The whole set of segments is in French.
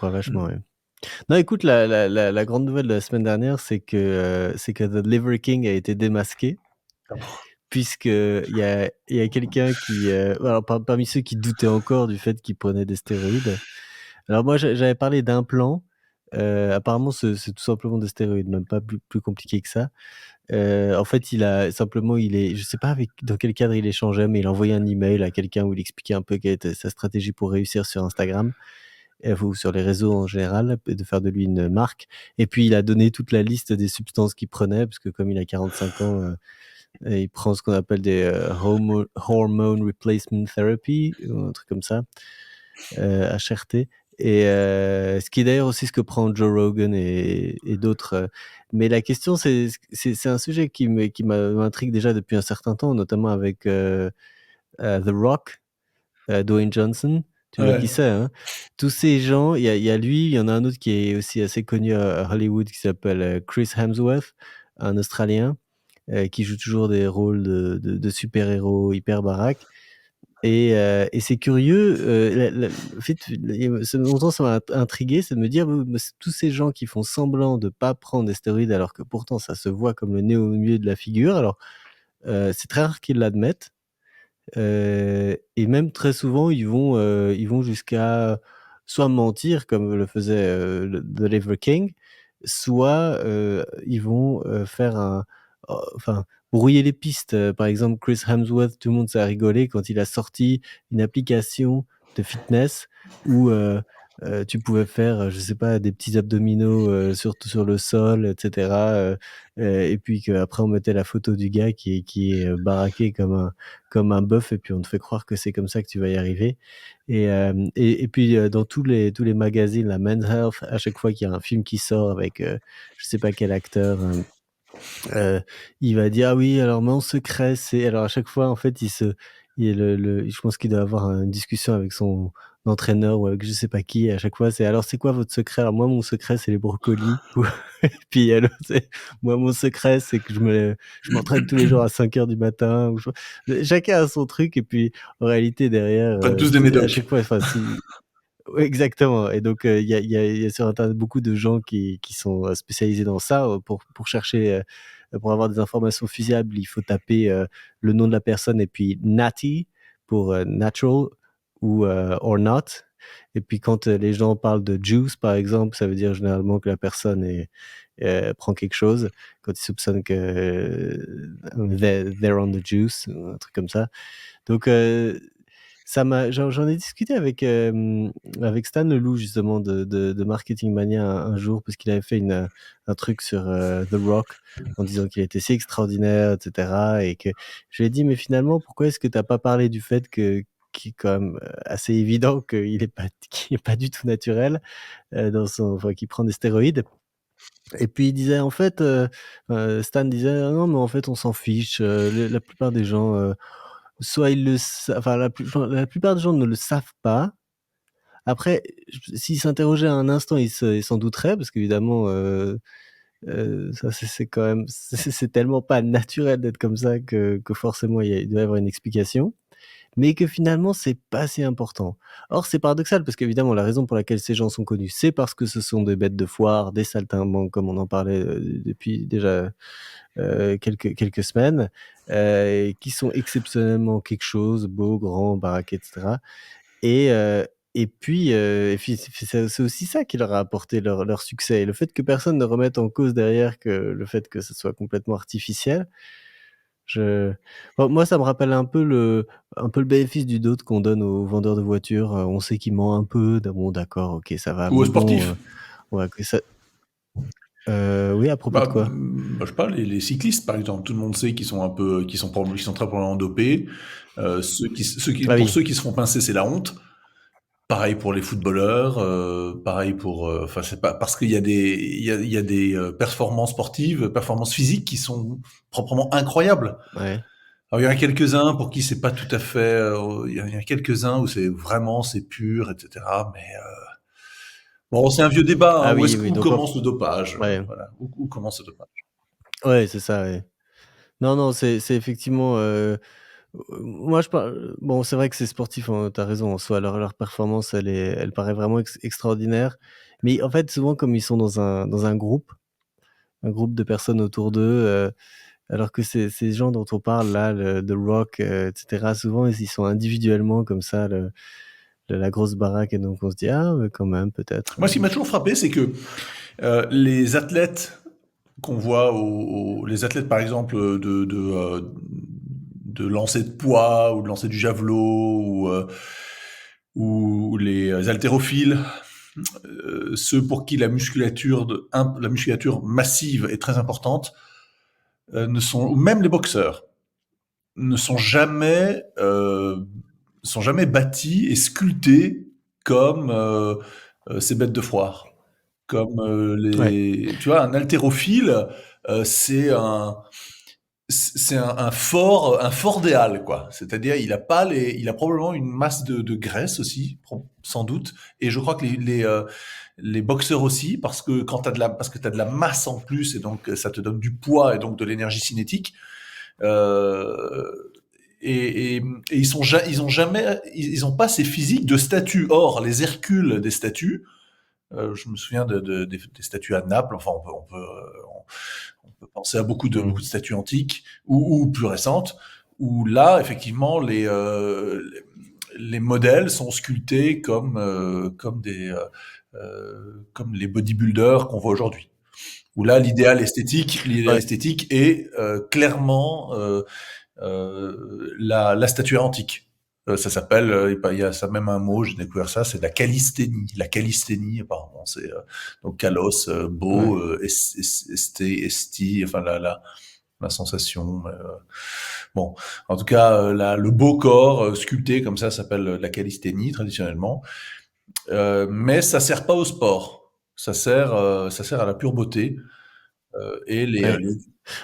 crois vachement, Mmh. ouais. Non, écoute, la grande nouvelle de la semaine dernière, c'est que The Liver King a été démasqué, Ah bon? puisqu'il y a quelqu'un qui, alors parmi ceux qui doutaient encore du fait qu'il prenait des stéroïdes. Alors moi, j'avais parlé d'implants, apparemment c'est tout simplement des stéroïdes, même pas plus compliqué que ça. En fait, je sais pas dans quel cadre il échangeait, mais il a envoyé un email à quelqu'un où il expliquait un peu quelle était sa stratégie pour réussir sur Instagram, ou sur les réseaux en général, de faire de lui une marque. Et puis il a donné toute la liste des substances qu'il prenait, parce que comme il a 45 ans, il prend ce qu'on appelle des hormone replacement therapy, ou un truc comme ça, HRT. Et ce qui est d'ailleurs aussi ce que prend Joe Rogan et d'autres. Mais la question, c'est un sujet qui m'intrigue déjà depuis un certain temps, notamment avec The Rock, Dwayne Johnson. Tu vois qui Ouais. c'est, hein? Tous ces gens, il y a lui, il y en a un autre qui est aussi assez connu à Hollywood qui s'appelle Chris Hemsworth, un Australien, qui joue toujours des rôles de super-héros hyper baraques. Et c'est curieux, en fait, longtemps ça m'a intrigué, c'est de me dire, tous ces gens qui font semblant de pas prendre des stéroïdes alors que pourtant ça se voit comme le nez au milieu de la figure. Alors, c'est très rare qu'ils l'admettent. Et même très souvent, ils vont jusqu'à soit mentir comme le faisait The Liver King, soit ils vont faire enfin, brouiller les pistes. Par exemple, Chris Hemsworth, tout le monde s'est rigolé quand il a sorti une application de fitness où tu pouvais faire, je sais pas, des petits abdominaux sur le sol, etc. Et puis qu'après on mettait la photo du gars qui est baraqué comme un bœuf, et puis on te fait croire que c'est comme ça que tu vas y arriver. Et puis dans tous les magazines, la Men's Health, à chaque fois qu'il y a un film qui sort avec je sais pas quel acteur, il va dire: «Ah oui, alors mon secret c'est», alors à chaque fois en fait je pense qu'il doit avoir une discussion avec son entraîneur ou avec je sais pas qui, et à chaque fois c'est: «Alors c'est quoi votre secret?» «Alors moi mon secret c'est les brocolis». Et puis il y a l'autre, c'est: «Moi mon secret c'est que je m'entraîne tous les jours à 5 heures du matin», ou chacun a son truc. Et puis en réalité derrière, Ils prennent tous des à médocs. chaque fois, enfin si ouais, exactement. Et donc il y a sur internet beaucoup de gens qui sont spécialisés dans ça, pour chercher, pour avoir des informations fiables, il faut taper le nom de la personne et puis natty pour natural, ou or not. Et puis quand les gens parlent de juice par exemple, ça veut dire généralement que la personne prend quelque chose, quand ils soupçonnent que they're on the juice, ou un truc comme ça. Donc j'en ai discuté avec Stan Leloup justement de Marketing Mania un jour, parce qu'il avait fait un truc sur The Rock, en disant qu'il était si extraordinaire, etc. Et que je lui ai dit: «Mais finalement, pourquoi est-ce que tu as pas parlé du fait qu'il est quand même assez évident qu'il est pas du tout naturel, enfin, qu'il prend des stéroïdes?» Et puis il disait en fait, Stan disait: «Ah non, mais en fait on s'en fiche, la plupart des gens, soit enfin la plupart des gens ne le savent pas. Après, s'ils s'interrogeaient un instant, ils s'en douteraient, parce qu'évidemment, ça c'est quand même c'est tellement pas naturel d'être comme ça que forcément il doit y avoir une explication, mais que finalement c'est pas si important. Or c'est paradoxal, parce qu'évidemment la raison pour laquelle ces gens sont connus, c'est parce que ce sont des bêtes de foire, des saltimbanques, comme on en parlait depuis déjà quelques semaines, qui sont exceptionnellement quelque chose, beaux, grands, baraques, etc. Et puis c'est aussi ça qui leur a apporté leur succès, et le fait que personne ne remette en cause derrière que le fait que ce soit complètement artificiel. Moi, ça me rappelle un peu le bénéfice du doute qu'on donne aux vendeurs de voitures. On sait qu'ils mentent un peu, bon d'accord, OK, ça va, Ou aux mais bon, sportifs. on va que ça oui, à propos de quoi? Je sais pas, les cyclistes, par exemple, tout le monde sait qu'ils sont un peu, qu'ils sont très probablement dopés. Ah Pour oui, ceux qui se font pincer, c'est la honte. Pareil pour les footballeurs, pareil pour, enfin, c'est pas parce qu'il y a il y a des performances sportives, performances physiques qui sont proprement incroyables. ouais. Alors, il y en a quelques-uns pour qui c'est pas tout à fait, il y en a quelques-uns où c'est vraiment, c'est pur, etc. Mais bon, c'est un vieux débat, hein. Ah oui, oui, Où donc commence le dopage? ouais. Voilà, où commence le dopage? Ouais, c'est ça, ouais. Non, non, c'est effectivement, Moi, je parle bon, c'est vrai que c'est sportif, hein, tu as raison, en soi, leur performance, elle paraît vraiment extraordinaire. Mais en fait, souvent, comme ils sont dans un groupe de personnes autour d'eux, alors que ces gens dont on parle là, le The Rock, et cetera, souvent, ils sont individuellement comme ça, la grosse baraque et donc on se dit: «Ah, ouais, quand même, peut-être», Moi, ce qui m'a toujours frappé, c'est que les athlètes qu'on voit, les athlètes par exemple de lancer de poids ou de lancer du javelot ou les haltérophiles, ceux pour qui la musculature massive est très importante, ou même les boxeurs, ne sont jamais bâtis et sculptés comme ces bêtes de foire. Comme ouais, tu vois, un haltérophile, c'est un fort des halles, quoi. C'est-à-dire, il a probablement une masse de graisse aussi, sans doute. Et je crois que les boxeurs aussi, parce que t'as de la masse en plus, et donc ça te donne du poids et donc de l'énergie cinétique. Euh, et ils ont pas ces physiques de statues. Or, les Hercules des statues, je me souviens des statues à Naples. Enfin, on peut penser à mmh, beaucoup de statues antiques ou plus récentes, où là, effectivement, les modèles sont sculptés comme les bodybuilders qu'on voit aujourd'hui. Où là, l'idéal ouais, esthétique est clairement la statuaire antique. Ça s'appelle, il y a ça même un mot, j'ai découvert ça, c'est la calisthénie. La calisthénie, apparemment, c'est donc kalos, ouais, beau, esti, enfin la sensation. Bon, en tout cas, le beau corps sculpté comme ça s'appelle la calisthénie traditionnellement. Mais ça sert pas au sport. Ça sert à la pure beauté. Et ouais.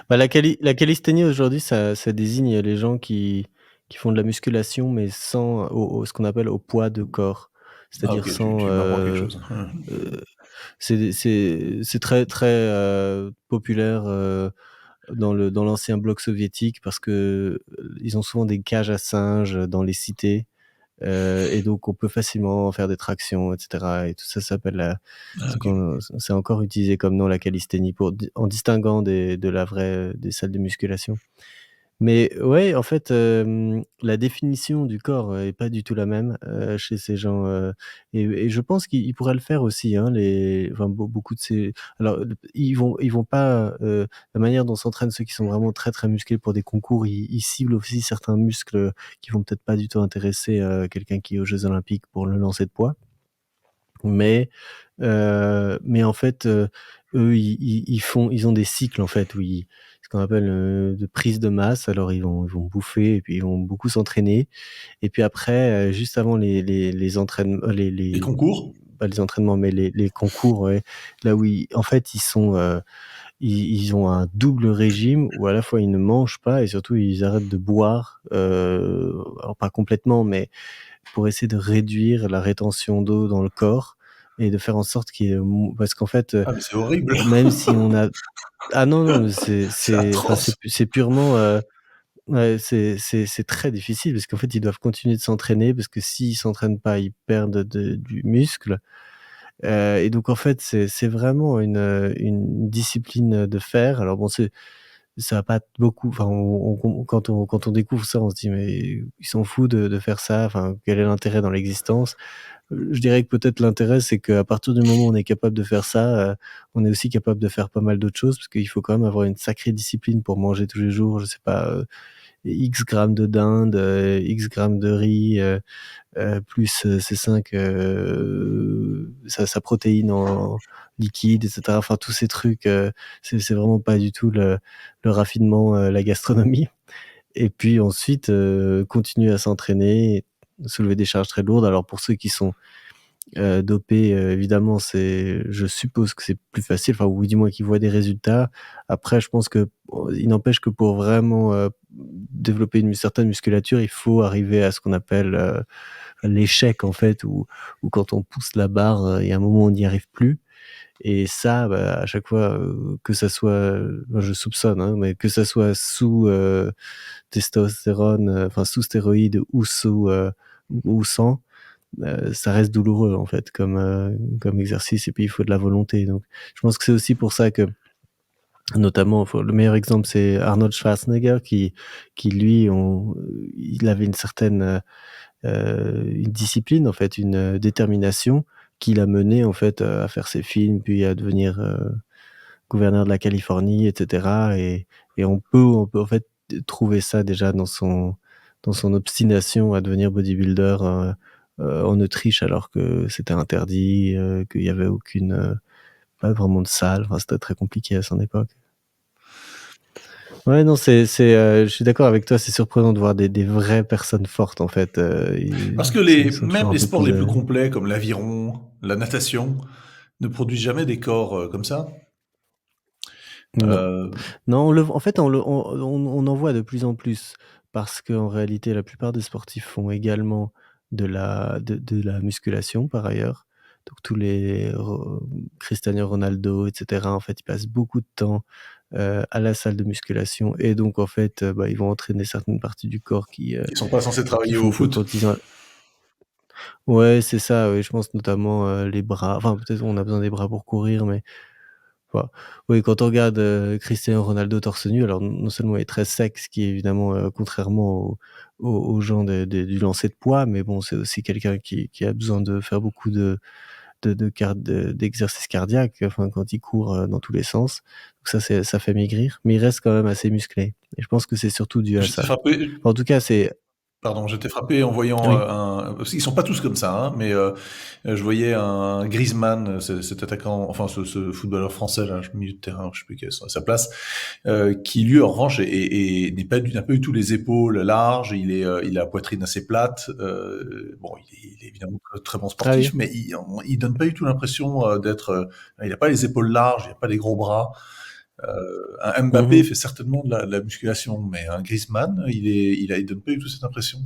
Bah, la calisthénie aujourd'hui, ça désigne les gens qui font de la musculation, mais sans ce qu'on appelle au poids de corps. Ah C'est-à-dire ok, sans, tu m'apprends quelque chose. heu, c'est très, très, populaire, dans l'ancien bloc soviétique parce que, ils ont souvent des cages à singes dans les cités, et donc on peut facilement faire des tractions et cetera et tout ça, ça s'appelle Ah, ok. c'est encore utilisé comme nom, la calisthénie, en distinguant de la vraie, des salles de musculation. Mais ouais, en fait, la définition du corps, est pas du tout la même, chez ces gens, et je pense qu'ils pourraient le faire aussi, hein, beaucoup de ces alors, ils vont pas, la manière dont s'entraînent ceux qui sont vraiment très, très musclés pour des concours, ils ciblent aussi certains muscles, qui vont peut-être pas du tout intéresser, quelqu'un qui est aux Jeux olympiques pour le lancer de poids. Mais en fait, eux, ils ont des cycles, en fait, où ce qu'on appelle, de prise de masse. Alors ils vont bouffer et puis ils vont beaucoup s'entraîner et puis après, juste avant les entraînem Les concours? pas les entraînements, mais les concours, ouais, là où en fait, ils ont un double régime où à la fois ils ne mangent pas et surtout ils arrêtent de boire, alors pas complètement, mais pour essayer de réduire la rétention d'eau dans le corps et de faire en sorte qu'il y ait parce qu'en fait, Ah mais c'est horrible. même si on a ah non, non, mais C'est enfin, atroce. c'est purement, ouais, c'est très difficile parce qu'en fait, ils doivent continuer de s'entraîner parce que s'ils s'entraînent pas, ils perdent du muscle, et donc en fait, c'est vraiment une discipline, de fer. Alors bon, ça va pas beaucoup enfin, quand on découvre ça, on se dit: «Mais ils s'en foutent de faire ça, enfin, quel est l'intérêt dans l'existence?» Je dirais que peut-être l'intérêt, c'est qu'à partir du moment où on est capable de faire ça, on est aussi capable de faire pas mal d'autres choses parce qu'il faut quand même avoir une sacrée discipline pour manger tous les jours, je sais pas, X grammes de dinde, X grammes de riz, plus, ces 5, sa protéine en liquide et cetera. Enfin tous ces trucs, c'est vraiment pas du tout le raffinement, la gastronomie et puis ensuite, continuer à s'entraîner, soulever des charges très lourdes. Alors pour ceux qui sont dopé, évidemment, je suppose que c'est plus facile, enfin, ou du moins qu'ils voient des résultats. Après, je pense que il n'empêche que pour vraiment, développer une certaine musculature, il faut arriver à ce qu'on appelle, l'échec, en fait, où quand on pousse la barre, il y a un moment où on n'y arrive plus et ça, bah, à chaque fois, que ça soit, moi je soupçonne, hein, mais que ça soit sous, testostérone, enfin sous stéroïdes ou sous, ou sans, ça reste douloureux en fait comme exercice et puis il faut de la volonté donc je pense que c'est aussi pour ça que notamment enfin le meilleur exemple c'est Arnold Schwarzenegger qui lui il avait une certaine, une discipline en fait, une, détermination qui l'a mené en fait, à faire ses films puis à devenir, gouverneur de la Californie et cetera et on peut en fait trouver ça déjà dans son obstination à devenir bodybuilder, en Autriche alors que c'était interdit, qu'il y avait aucune, pas vraiment de salle, enfin c'était très compliqué à son époque. Ouais, non, je suis d'accord avec toi, c'est surprenant de voir des vraies personnes fortes en fait, Parce que ils sont toujours même un les peu sports plus, les plus complets comme l'aviron, la natation, ne produisent jamais des corps comme ça. non. Euh, Non, en fait, on en voit de plus en plus parce qu'en réalité, la plupart des sportifs font également de la musculation par ailleurs. Donc tous les Cristiano Ronaldo et cetera, en fait, ils passent beaucoup de temps, à la salle de musculation et donc en fait, bah, ils vont entraîner certaines parties du corps Ils sont pas censés qui travailler au font que foot. quand ils ont ouais, c'est ça, oui, je pense notamment, les bras, enfin peut-être on a besoin des bras pour courir mais bah, oui, quand on regarde, Cristiano Ronaldo torse nu, alors non seulement il est très sec, ce qui est évidemment, contrairement aux gens du lancer de poids, mais bon, c'est aussi quelqu'un qui a besoin de faire beaucoup d'exercices cardiaques, enfin, quand il court, dans tous les sens. Donc ça fait maigrir, mais il reste quand même assez musclé et je pense que c'est surtout dû à J'étais ça. frappé. Enfin, en tout cas, c'est Pardon, j'étais frappé en voyant, oui. un parce qu'ils sont pas tous comme ça, hein, mais je voyais un Griezmann, cet attaquant, enfin ce footballeur français là, milieu de terrain, je sais plus quelle est sa place, qui lui en revanche n'est pas n'a pas du tout les épaules larges, il a la poitrine assez plate, bon il est évidemment très bon Ah oui. sportif, mais il donne pas du tout l'impression, d'être, il a pas les épaules larges, il a pas des gros bras. Un Mbappé Mmh. fait certainement de la musculation, mais un Griezmann, il donne pas du tout cette impression.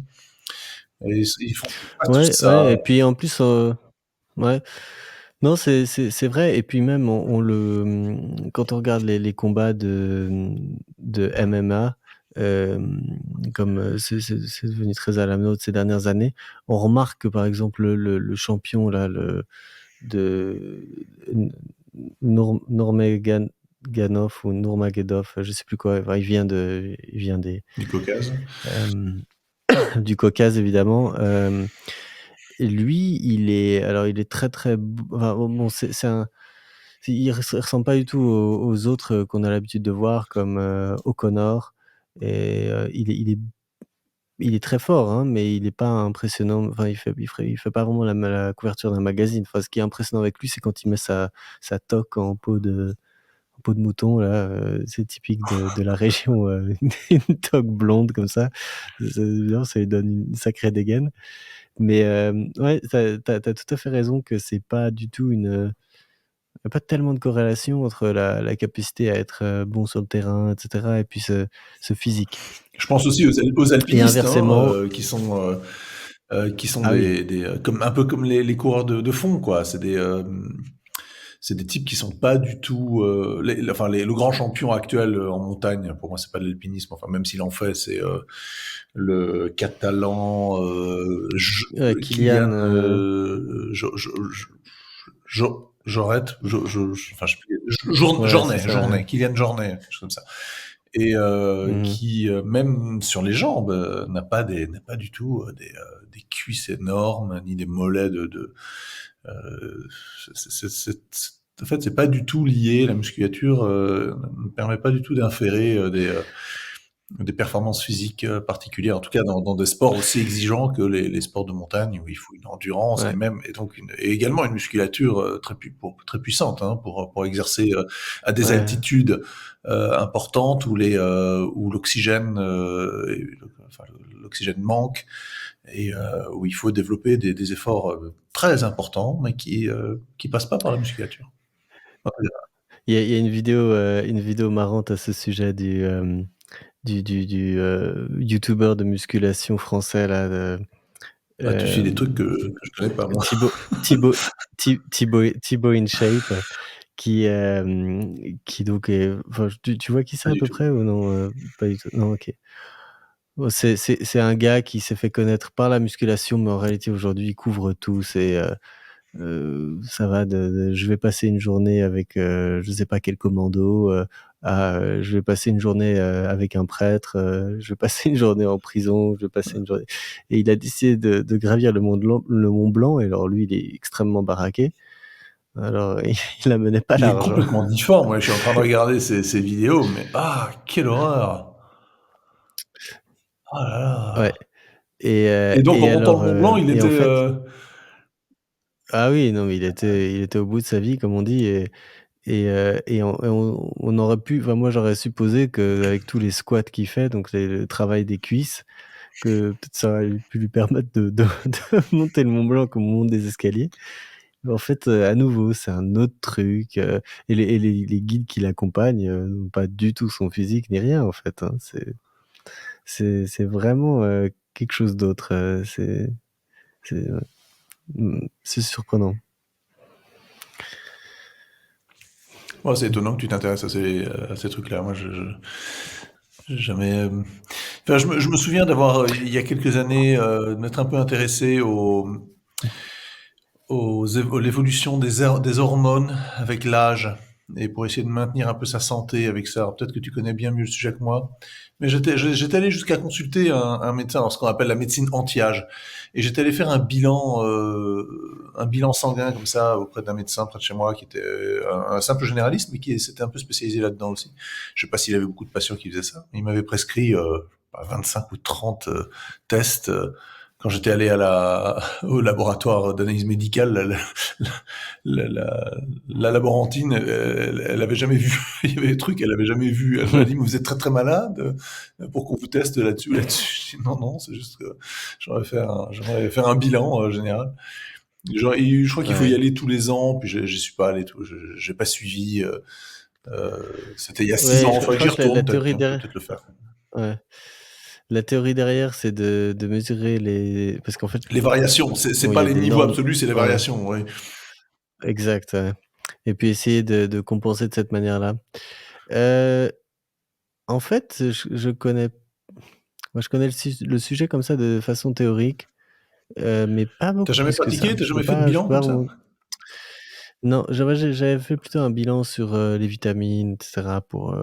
Et ils font pas tous Ouais, ça. ouais et puis en plus, ouais. Non, c'est vrai et puis même quand on regarde les combats de MMA, comme, c'est devenu très à la mode ces dernières années, on remarque que par exemple le champion là, de N Nurmagomedov ou Nurmagomedov, je sais plus quoi, enfin il vient Du Caucase. hem, du Caucase évidemment, et lui, il est très, très b enfin bon, c'est un il ressemble pas du tout aux autres, qu'on a l'habitude de voir comme, O'Connor et il est très fort, hein, mais il est pas impressionnant. Enfin, il fait pas vraiment la couverture d'un magazine. Enfin, ce qui est impressionnant avec lui, c'est quand il met sa toque en peau de mouton là, c'est typique de la région, une toque blonde comme ça. Évidemment, ça lui donne une sacrée dégaine. Mais, ouais, tu as tout à fait raison que c'est pas du tout il y a pas tellement de corrélation entre la capacité à être, bon sur le terrain et cetera et puis ce physique Je pense aussi aux et alpinistes, hein, inversement qui sont ah oui, comme un peu comme les coureurs de fond, quoi. C'est des types qui sont pas du tout, enfin le grand champion actuel en montagne. Pour moi, c'est pas de l'alpinisme. Enfin, même s'il en fait, c'est le Catalan Kylian, Kylian Jorret, enfin, je sais plus, ouais, c'est ça, ouais. Kylian Jornet, quelque chose comme ça. Et Mmh. qui même sur les jambes n'a pas du tout des cuisses énormes ni des mollets euh, en fait c'est pas du tout lié, la musculature ne permet pas du tout d'inférer des performances physiques particulières, en tout cas dans des sports aussi exigeants que les sports de montagne où il faut une endurance Ouais, et également une musculature très puissante, hein, pour exercer à des ouais. altitudes importantes où l'oxygène enfin, l'oxygène manque et où il faut développer des efforts très importants mais qui passent pas par la musculature. Il y a une vidéo marrante à ce sujet du youtubeur de musculation français là, Ah, tu suis des trucs que je connais pas moi. Thibaut Thibaut Thibaut InShape, qui, qui donc est enfin, tu vois qui c'est Pas à du peu tout. près ou non, pas du tout? Non, OK. Bon, c'est un gars qui s'est fait connaître par la musculation, mais en réalité aujourd'hui il couvre tout. Ça va de je vais passer une journée avec, je sais pas quel commando, à, je vais passer une journée, avec un prêtre, je vais passer une journée en prison, je vais passer une journée et il a décidé de gravir le Mont Blanc et alors lui, il est extrêmement baraqué. Alors il la menait pas Il est large, hein. complètement difforme, ouais, je suis en train de regarder ses vidéos, mais ah, quelle horreur! Ah là Ouais là. et Et donc en montant le alors, Mont Blanc, il et en était, fait ah oui, non, mais il était au bout de sa vie comme on dit et on aurait pu enfin moi j'aurais supposé qu'avec tous les squats qu'il fait, donc le travail des cuisses, que peut-être ça aurait pu lui permettre de monter le Mont Blanc comme on monte des escaliers. Mais en fait, à nouveau, c'est un autre truc, et les guides qui l'accompagnent, n'ont pas du tout son physique ni rien en fait, hein. C'est vraiment, quelque chose d'autre, c'est ouais, c'est surprenant. ouais, c'est étonnant que tu t'intéresses à ces trucs-là. Moi, j'ai jamais, enfin, je me souviens d'avoir, il y a quelques années, de m'être un peu intéressé à l'évolution des hormones avec l'âge et pour essayer de maintenir un peu sa santé avec ça. Alors, peut-être que tu connais bien mieux le sujet que moi, mais j'étais allé jusqu'à consulter un médecin, alors ce qu'on appelle la médecine anti-âge, et j'étais allé faire un bilan sanguin comme ça auprès d'un médecin près de chez moi qui était un simple généraliste, mais qui s'était un peu spécialisé là-dedans aussi. Je sais pas s'il avait beaucoup de patients qui faisaient ça. Il m'avait prescrit 25 ou 30 tests. Quand j'étais allé au laboratoire d'analyse médicale, la laborantine, elle avait jamais vu. Il y avait des trucs qu'elle avait jamais vu. Elle m'a dit, mais vous êtes très très malade pour qu'on vous teste là-dessus, là-dessus. Je dis, non, non, c'est juste que j'aimerais faire un bilan général. Genre, et je crois qu'il faut y Ouais. aller tous les ans, puis j'y suis pas allé, tout. J'ai pas suivi. C'était il y a 6 ans. Il Je faudrait que crois j'y que la retourne. théorie Tiens, je vais derrière peut-être le faire. ouais, la théorie derrière, c'est de mesurer les parce qu'en fait, Les variations, c'est bon, il y pas a les des niveaux normes absolus, c'est les ouais, variations. Oui. exact, ouais et puis essayer de compenser de cette manière-là. Heu, En fait, je connais le sujet comme ça de façon théorique, mais pas T'as beaucoup jamais plus que ça. pratiqué? T'as jamais fait de bilan comme ça? Non, j'avais fait plutôt un bilan sur, les vitamines et cetera pour,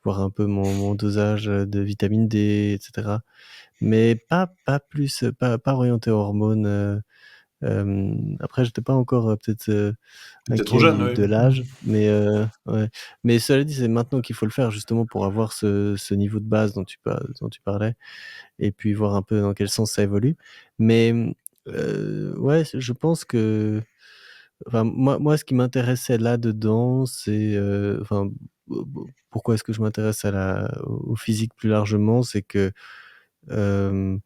voir un peu mon dosage, de vitamine D et cetera. Mais pas plus, pas orienté hormones, après j'étais pas encore, peut-être, T'es trop inquiet jeune, de oui. l'âge, mais ouais. Mais cela dit, c'est maintenant qu'il faut le faire justement pour avoir ce niveau de base dont tu parlais et puis voir un peu dans quel sens ça évolue. Mais, ouais, je pense que enfin moi ce qui m'intéressait là-dedans, c'est, enfin, pourquoi est-ce que je m'intéresse au physique plus largement? C'est que, hem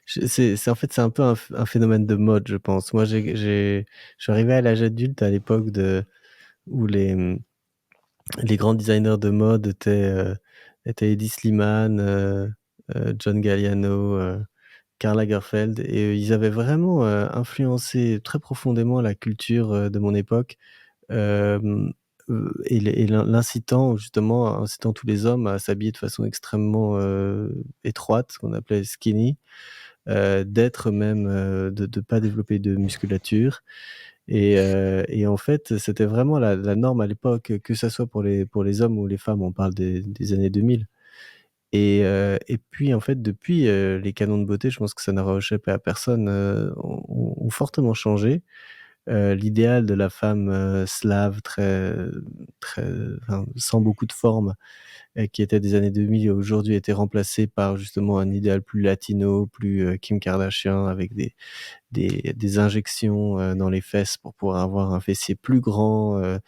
c'est en fait, c'est un peu un phénomène de mode, je pense. Moi, je suis arrivé à l'âge adulte à l'époque où les grands designers de mode étaient Hedi Slimane, John Galliano, Karl Lagerfeld et ils avaient vraiment, influencé très profondément la culture, de mon époque, hem, et l'incitant justement incitant tous les hommes à s'habiller de façon extrêmement, étroite, ce qu'on appelait skinny. D'être même, de pas développer de musculature et en fait, c'était vraiment la norme à l'époque, que ça soit pour les hommes ou les femmes. On parle des années 2000 et puis en fait, depuis, les canons de beauté, je pense que ça n'aura échappé à personne, ont fortement changé. L'idéal de la femme, slave très enfin, sans beaucoup de forme qui était des années 2000 et aujourd'hui a été remplacé par justement un idéal plus latino, plus, Kim Kardashian avec des injections, dans les fesses pour pouvoir avoir un fessier plus grand,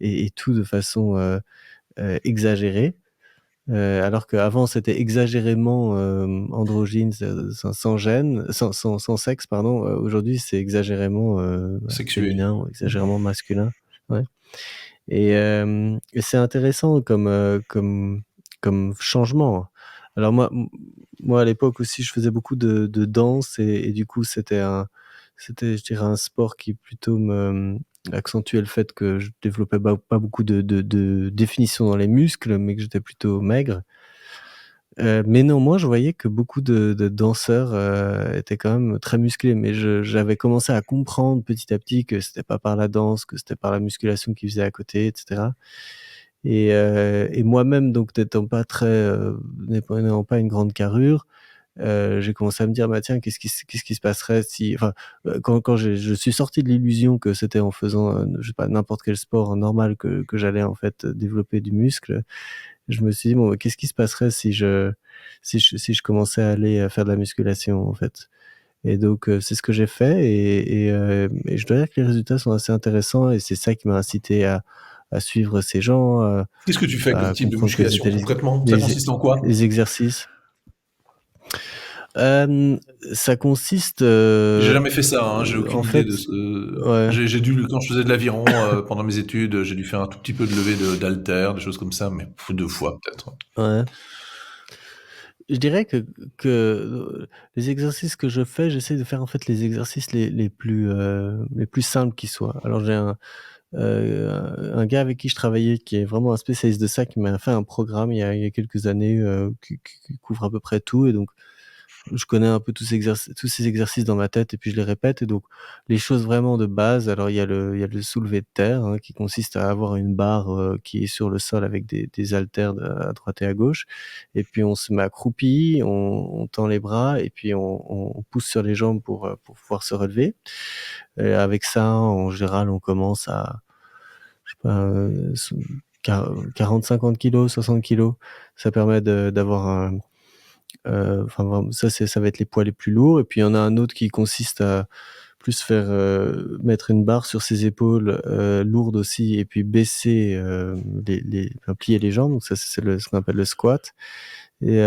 et tout de façon, exagérée. Alors qu'avant c'était exagérément, androgyne, sans gêne, sans sexe pardon, aujourd'hui c'est exagérément, Sexué. féminin ou exagérément masculin. Ouais. Et c'est intéressant comme changement. Alors moi à l'époque aussi, je faisais beaucoup de danse et du coup, c'était, je dirais, un sport qui plutôt accentuait le fait que je développais pas beaucoup de définition dans les muscles, mais que j'étais plutôt maigre. Mais néanmoins, je voyais que beaucoup de danseurs, étaient quand même très musclés, mais j'avais commencé à comprendre petit à petit que c'était pas par la danse, que c'était par la musculation qu'ils faisaient à côté et cetera. Et moi-même, donc n'étant pas très, n'ayant pas une grande carrure, j'ai commencé à me dire: «Bah, tiens, qu'est-ce qui se passerait si», enfin, quand je suis sorti de l'illusion que c'était en faisant, je sais pas, n'importe quel sport normal que j'allais en fait développer du muscle. Je me suis dit: «Bon, qu'est-ce qui se passerait si je commençais à aller, faire de la musculation, en fait?» Et donc c'est ce que j'ai fait et je dois dire que les résultats sont assez intéressants et c'est ça qui m'a incité à suivre ces gens, Qu'est-ce que tu fais comme à type de comprendre quels musculation étaient concrètement? Ça les consiste en quoi? les exercices. Ça consiste, J'ai jamais fait ça, hein, j'ai aucune en idée fait, de ce ouais, j'ai dû quand je faisais de l'aviron, pendant mes études, j'ai dû faire un tout petit peu de levée d'haltères, des choses comme ça, mais 2 fois peut-être. ouais. Je dirais que, les exercices que je fais, j'essaie de faire en fait les exercices les plus simples qui soient. Alors j'ai un gars avec qui je travaillais qui est vraiment un spécialiste de ça, qui m'a fait un programme il y a quelques années, qui couvre à peu près tout et donc je connais un peu tous ces exercices dans ma tête et puis je les répète et donc les choses vraiment de base, alors il y a le soulevé de terre, hein, qui consiste à avoir une barre, qui est sur le sol avec des haltères à droite et à gauche et puis on se met accroupi, on tend les bras et puis on pousse sur les jambes pour pouvoir se relever et avec ça, en général, on commence à, je sais pas, 40-50 kilogrammes, 60 kilogrammes. Ça permet d'avoir un, enfin vraiment ça va être les poids les plus lourds et puis il y en a un autre qui consiste à plus faire, mettre une barre sur ses épaules, lourde aussi et puis baisser, enfin plier les jambes, donc ça c'est ce qu'on appelle le squat et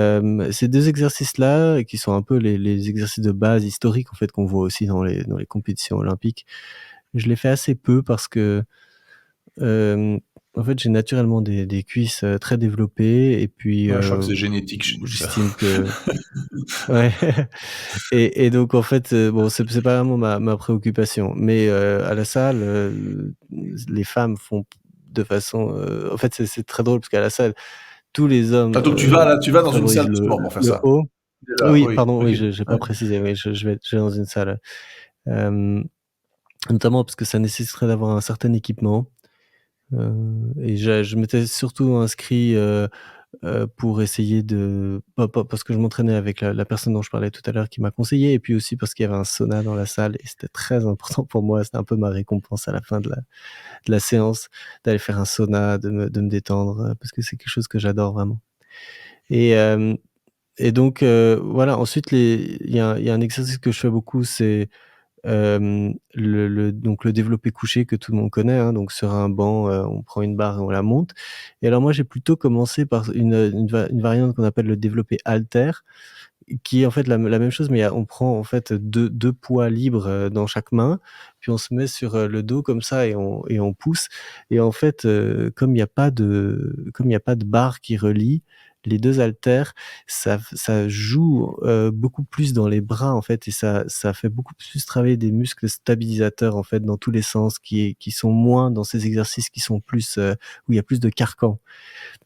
ces 2 exercices-là qui sont un peu les exercices de base historiques en fait qu'on voit aussi dans les compétitions olympiques. Je les fais assez peu parce que, hem, en fait j'ai naturellement des cuisses, très développées et puis, Ouais, je crois que c'est génétique chez nous ça. j'estime que ouais. Et donc en fait, bon, c'est pas vraiment ma préoccupation, mais à la salle, les femmes font de façon, en fait, c'est très drôle parce qu'à la salle, tous les hommes, Ah donc tu vas dans une favorisent salle de sport pour faire le ça? haut. Déjà, Oui, oui, pardon, OK, oui, j'ai pas ouais. précisé, oui, je vais dans une salle, hem, notamment parce que ça nécessiterait d'avoir un certain équipement, et je m'étais surtout inscrit, pour essayer pas parce que je m'entraînais avec la personne dont je parlais tout à l'heure qui m'a conseillé et puis aussi parce qu'il y avait un sauna dans la salle et c'était très important pour moi. C'était un peu ma récompense à la fin de la séance, d'aller faire un sauna, de me détendre, parce que c'est quelque chose que j'adore vraiment et hem et donc voilà, ensuite il y a un exercice que je fais beaucoup, c'est donc le développé couché que tout le monde connaît, hein, donc sur un banc, on prend une barre et on la monte et alors moi j'ai plutôt commencé par une variante qu'on appelle le développé halter, qui est en fait la même chose, mais on prend en fait deux poids libres, dans chaque main, puis on se met sur, le dos comme ça et on pousse et en fait, comme il y a pas de barre qui relie les 2 haltères, ça joue, beaucoup plus dans les bras en fait et ça fait beaucoup plus travailler des muscles stabilisateurs en fait dans tous les sens qui sont moins dans ces exercices qui sont plus, où il y a plus de carcan.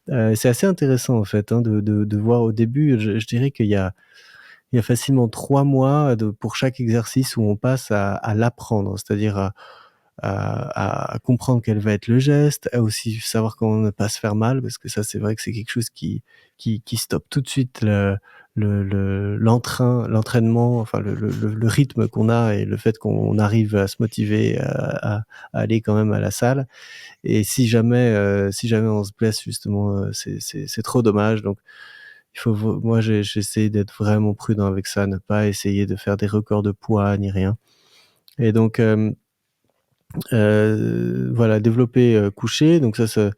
C'est assez intéressant en fait, hein, de voir au début, je dirais qu'il y a facilement 3 mois pour chaque exercice où on passe à l'apprendre, c'est-à-dire à comprendre quel va être le geste, à aussi savoir comment ne pas se faire mal, parce que ça, c'est vrai que c'est quelque chose qui stoppe tout de suite l'entraînement, enfin le rythme qu'on a et le fait qu'on arrive à se motiver à aller quand même à la salle et si jamais on se blesse justement, c'est trop dommage donc il faut moi j'essaie d'être vraiment prudent avec ça, ne pas essayer de faire des records de poids ni rien et donc voilà développer, couché donc ça je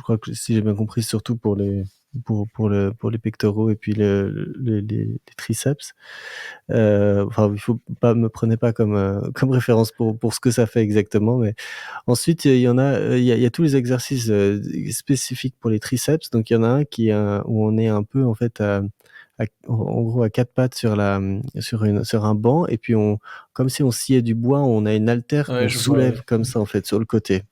crois que si j'ai bien compris surtout pour les pour les pectoraux et puis les triceps. Enfin, me prenez pas comme, comme référence pour ce que ça fait exactement, mais ensuite, il y en a, il y a tous les exercices, spécifiques pour les triceps. Donc il y en a un où on est un peu en fait en gros à 4 pattes sur un banc et puis comme si on sciait du bois, on a une haltère Ouais, qu'on je vois, soulève ouais. comme ça en fait sur le côté.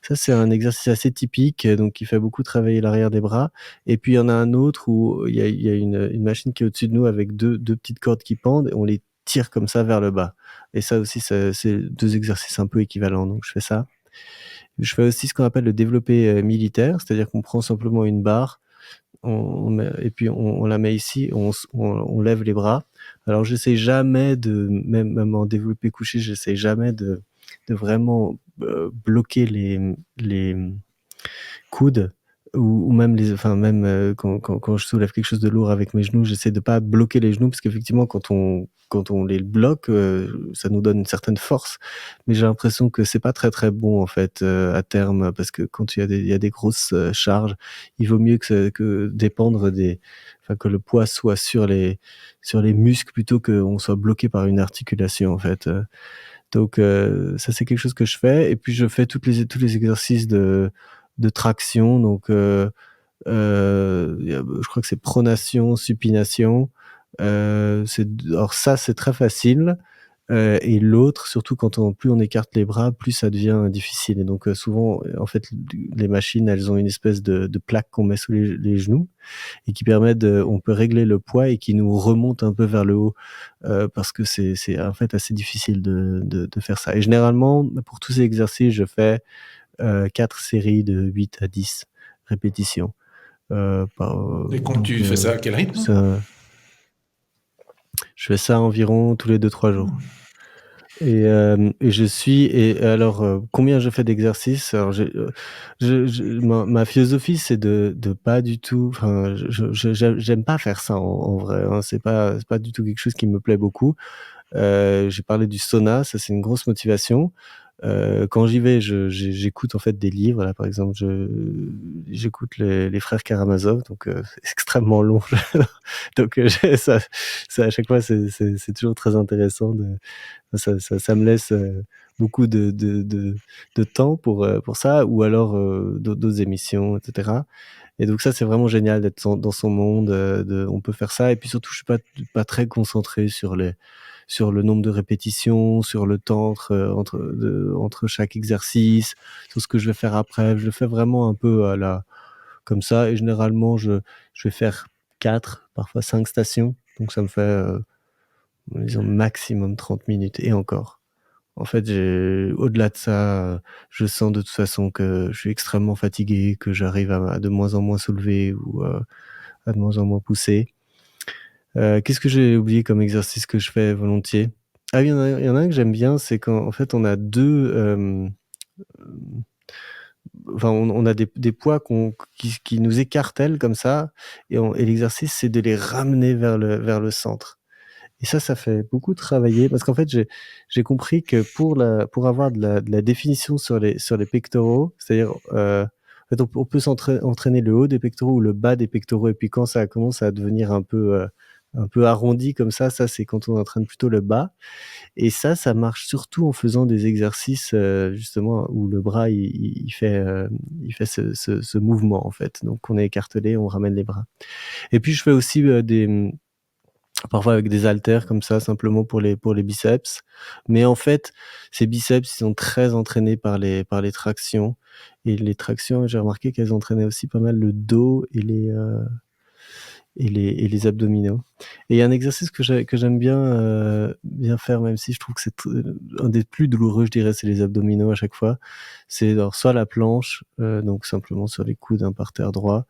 Ça, c'est un exercice assez typique, donc qui fait beaucoup travailler l'arrière des bras. Et puis il y en a un autre où il y a une machine qui est au-dessus de nous avec deux petites cordes qui pendent et on les tire comme ça vers le bas. Et ça aussi, c'est 2 exercices un peu équivalents, donc je fais ça. Je fais aussi ce qu'on appelle le développé, militaire, c'est-à-dire qu'on prend simplement une barre, et puis on la met ici, on lève les bras. Alors j'essaie jamais même en développé couché, j'essaie jamais de vraiment bloquer les coudes ou même même quand je soulève quelque chose de lourd avec mes genoux, j'essaie de pas bloquer les genoux parce qu'effectivement quand on les bloque, ça nous donne une certaine force. Mais j'ai l'impression que c'est pas très très bon en fait à terme parce que quand il y a des grosses charges, il vaut mieux que dépendre que le poids soit sur les muscles plutôt qu'on soit bloqué par une articulation en fait. Donc ça c'est quelque chose que je fais et puis je fais tous les exercices de traction donc je crois que c'est pronation, supination. Alors ça c'est très facile, et l'autre surtout plus on écarte les bras, plus ça devient difficile et donc souvent, en fait, les machines, elles ont une espèce de plaque qu'on met sous les genoux et qui permet on peut régler le poids et qui nous remonte un peu vers le haut, parce que c'est en fait assez difficile de faire ça. Et généralement, pour tous ces exercices, je fais 4 séries de 8 à 10 répétitions. Et quand Donc tu fais ça à quel rythme? je fais ça environ tous les 2-3 jours. Et alors, combien je fais d'exercices? Alors ma philosophie, c'est de pas du tout enfin, j'aime pas faire ça en vrai, hein. C'est pas du tout quelque chose qui me plaît beaucoup. J'ai parlé du sauna, ça c'est une grosse motivation. Quand j'y vais, j'écoute en fait des livres. Là, par exemple, j'écoute les frères Karamazov, donc c'est extrêmement long. Donc ça à chaque fois, c'est toujours très intéressant ça me laisse, beaucoup de temps pour ça ou alors, d'autres émissions et cetera. Et donc ça, c'est vraiment génial d'être dans son monde, on peut faire ça et puis surtout, je suis pas très concentré sur le nombre de répétitions, sur le temps entre chaque exercice, sur ce que je vais faire après. Je le fais vraiment un peu comme ça et généralement, je vais faire 4, parfois 5 stations. Donc ça me fait, disons maximum 30 minutes et encore. En fait, au-delà de ça, je sens de toute façon que je suis extrêmement fatigué, que j'arrive à de moins en moins soulever ou, à de moins en moins pousser. Qu'est-ce que j'ai oublié comme exercice que je fais volontiers? Ah oui, il y en a un que j'aime bien, c'est quand en fait on a 2, enfin on a des poids qui nous écartèlent comme ça et l'exercice c'est de les ramener vers le centre. Et ça fait beaucoup travailler parce qu'en fait, j'ai compris que pour avoir de la définition sur les pectoraux, c'est-à-dire, en fait, on peut entraîner le haut des pectoraux ou le bas des pectoraux et puis quand ça commence à devenir un peu arrondi comme ça, c'est quand on entraîne plutôt le bas et ça marche surtout en faisant des exercices, justement où le bras il fait ce mouvement, en fait. Donc on est écartelé, on ramène les bras et puis je fais aussi, parfois avec des haltères comme ça, simplement pour les biceps. Mais en fait, ces biceps, ils sont très entraînés par les tractions et les tractions, j'ai remarqué qu'elles entraînaient aussi pas mal le dos et les abdominaux. Et il y a un exercice que j'aime bien faire, même si je trouve que c'est un des plus douloureux, je dirais, c'est les abdominaux à chaque fois. C'est alors soit la planche, donc simplement sur les coudes, un par terre droit,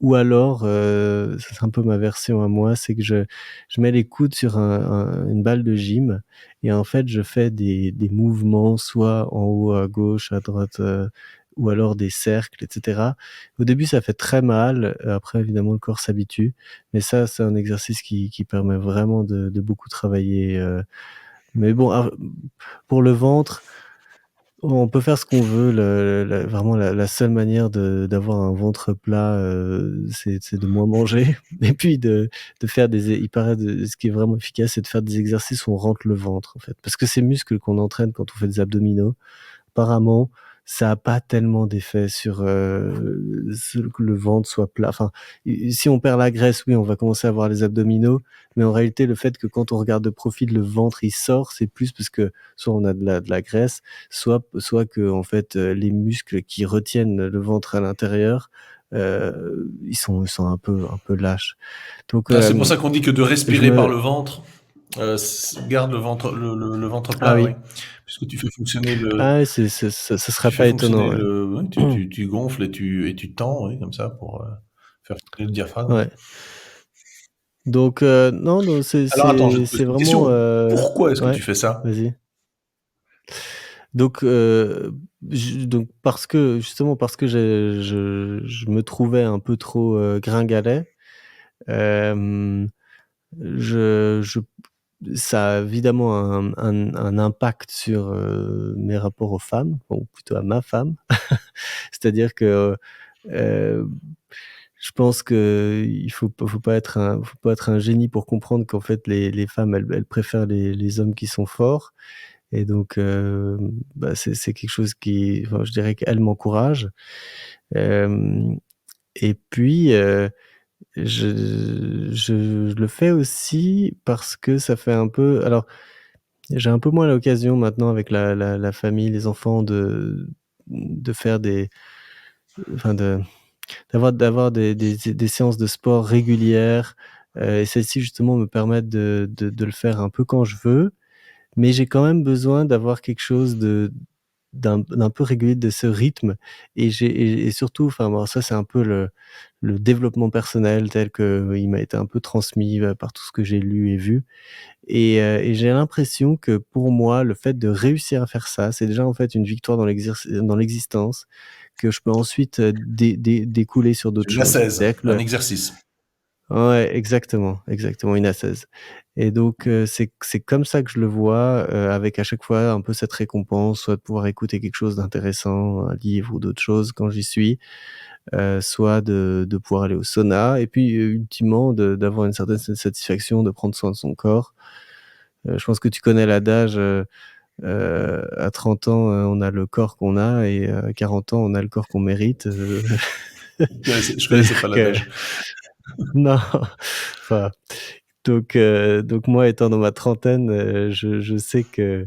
ou alors, ça c'est un peu ma version à moi, c'est que je mets les coudes sur une balle de gym et en fait, je fais des mouvements soit en haut à gauche, à droite, ou alors des cercles et cetera. Au début, ça fait très mal, après évidemment le corps s'habitue, mais ça, c'est un exercice qui permet vraiment de beaucoup travailler, mais bon, pour le ventre, On peut faire ce qu'on veut, le vraiment la seule manière d'avoir un ventre plat, c'est de moins manger et puis de faire des il paraît de ce qui est vraiment efficace, c'est de faire des exercices où on rentre le ventre, en fait. Parce que ces muscles qu'on entraîne quand on fait des abdominaux, apparemment, ça a pas tellement d'effet sur, que le ventre soit plat. Enfin, si on perd la graisse, oui, on va commencer à avoir les abdominaux, mais en réalité, le fait que quand on regarde de profil, le ventre, il sort, c'est plus parce que soit on a de la graisse, soit que en fait, les muscles qui retiennent le ventre à l'intérieur, ils sont un peu lâches. Donc, Ah, c'est pour ça qu'on dit que de je respirer par me le ventre, garde le ventre ah plat, oui. oui, Puisque tu fais fonctionner le ah ouais, c'est ça serait tu fais pas fonctionner étonnant, ouais. le oui, tu gonfles et tu tends, oui, comme ça pour, faire fonctionner le diaphragme, oui. Ouais. Donc, non, non, c'est Alors attends, je c'est te pose c'est une vraiment, question. Pourquoi est-ce que ouais, tu fais ça? vas-y. Donc, donc parce que je me trouvais un peu trop, gringalet, hem, je ça a évidemment un impact sur, mes rapports aux femmes, ou plutôt à ma femme. C'est-à-dire que, heu, je pense qu'il faut pas être un génie pour comprendre qu'en fait les femmes elles préfèrent les hommes qui sont forts. Et donc, bah, c'est quelque chose qui, enfin, je dirais qu'elle m'encourage. Hem et puis, je le fais aussi parce que ça fait un peu, alors, j'ai un peu moins l'occasion maintenant avec la famille, les enfants de faire des, enfin d'avoir des séances de sport régulières, et celles-ci justement me permettent de le faire un peu quand je veux. Mais j'ai quand même besoin d'avoir quelque chose d'un peu régulier, de ce rythme, et surtout, enfin bon, ça c'est un peu le développement personnel tel qu'il m'a été un peu transmis, par tout ce que j'ai lu et vu, et j'ai l'impression que pour moi, le fait de réussir à faire ça, c'est déjà en fait une victoire dans l'existence, que je peux ensuite, découler sur d'autres Une choses. ascèse, C'est-à-dire que un exercice. ouais, exactement, exactement, une ascèse, et donc, c'est comme ça que je le vois, avec à chaque fois un peu cette récompense, soit de pouvoir écouter quelque chose d'intéressant, un livre ou d'autres choses quand j'y suis, soit de pouvoir aller au sauna, et puis, ultimement d'avoir une certaine satisfaction de prendre soin de son corps. Je pense que tu connais l'adage, à 30 ans, on a le corps qu'on a, et à 40 ans, on a le corps qu'on mérite, Je connaissais c'est-à-dire pas que l'adage. non, enfin, donc moi étant dans ma trentaine, je sais que,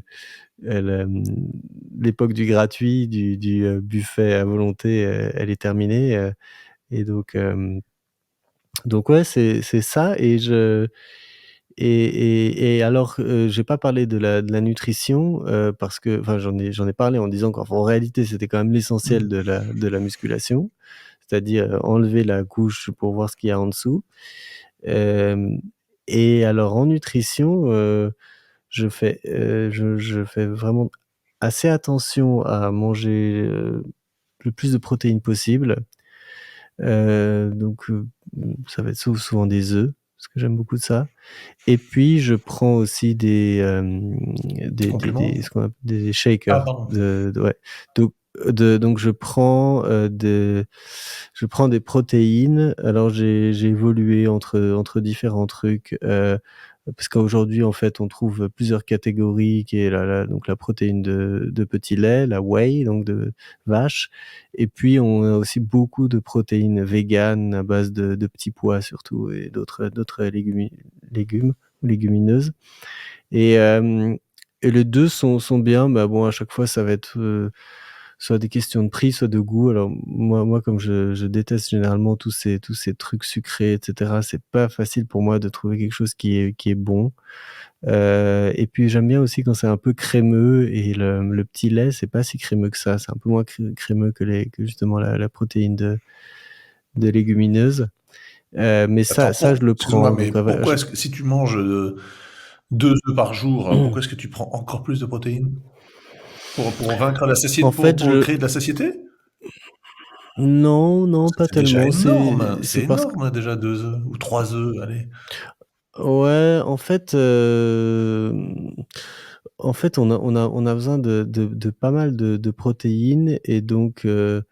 l'époque du gratuit, du buffet à volonté, elle est terminée, et donc ouais, c'est ça, et alors, j'ai pas parlé de la nutrition, parce que, enfin, j'en ai parlé en disant qu'en réalité, c'était quand même l'essentiel Mmh. de la musculation, c'est-à-dire, enlever la couche pour voir ce qu'il y a en dessous. Hem et alors en nutrition, je fais vraiment assez attention à manger, le plus de protéines possible. Donc, ça va être souvent des œufs, parce que j'aime beaucoup ça, et puis je prends aussi Des des compléments? ce qu'on appelle des Ah shakers, pardon. ouais, donc donc je prends des protéines. Alors j'ai évolué entre différents trucs, parce qu'aujourd'hui, en fait, on trouve plusieurs catégories, qui est la protéine de petit lait, la whey, donc de vache, et puis on a aussi beaucoup de protéines véganes à base de petits pois surtout, et d'autres légumes ou légumineuses, et hem et les 2 sont bien. Bah, bon, à chaque fois, ça va être, soit des questions de prix, soit de goût. Alors moi, comme je déteste généralement tous ces trucs sucrés et cetera, c'est pas facile pour moi de trouver quelque chose qui est bon. Et puis j'aime bien aussi quand c'est un peu crémeux, et le petit lait, c'est pas si crémeux que ça. C'est un peu moins crémeux que justement la protéine de légumineuse. Mais Attends, ça je le excuse-moi, prends, mais donc à pourquoi ch est-ce que si tu manges, 2 œufs par jour, pourquoi est-ce que tu prends encore plus de protéines? Pour vaincre la en satiété, pour fait, je créer de la satiété? non, non, pas C'est déjà tellement. énorme, C'est c'est parce que, énorme déjà 2 œufs ou 3 œufs, allez. ouais, en fait, en fait, on a besoin de pas mal de protéines et donc heu,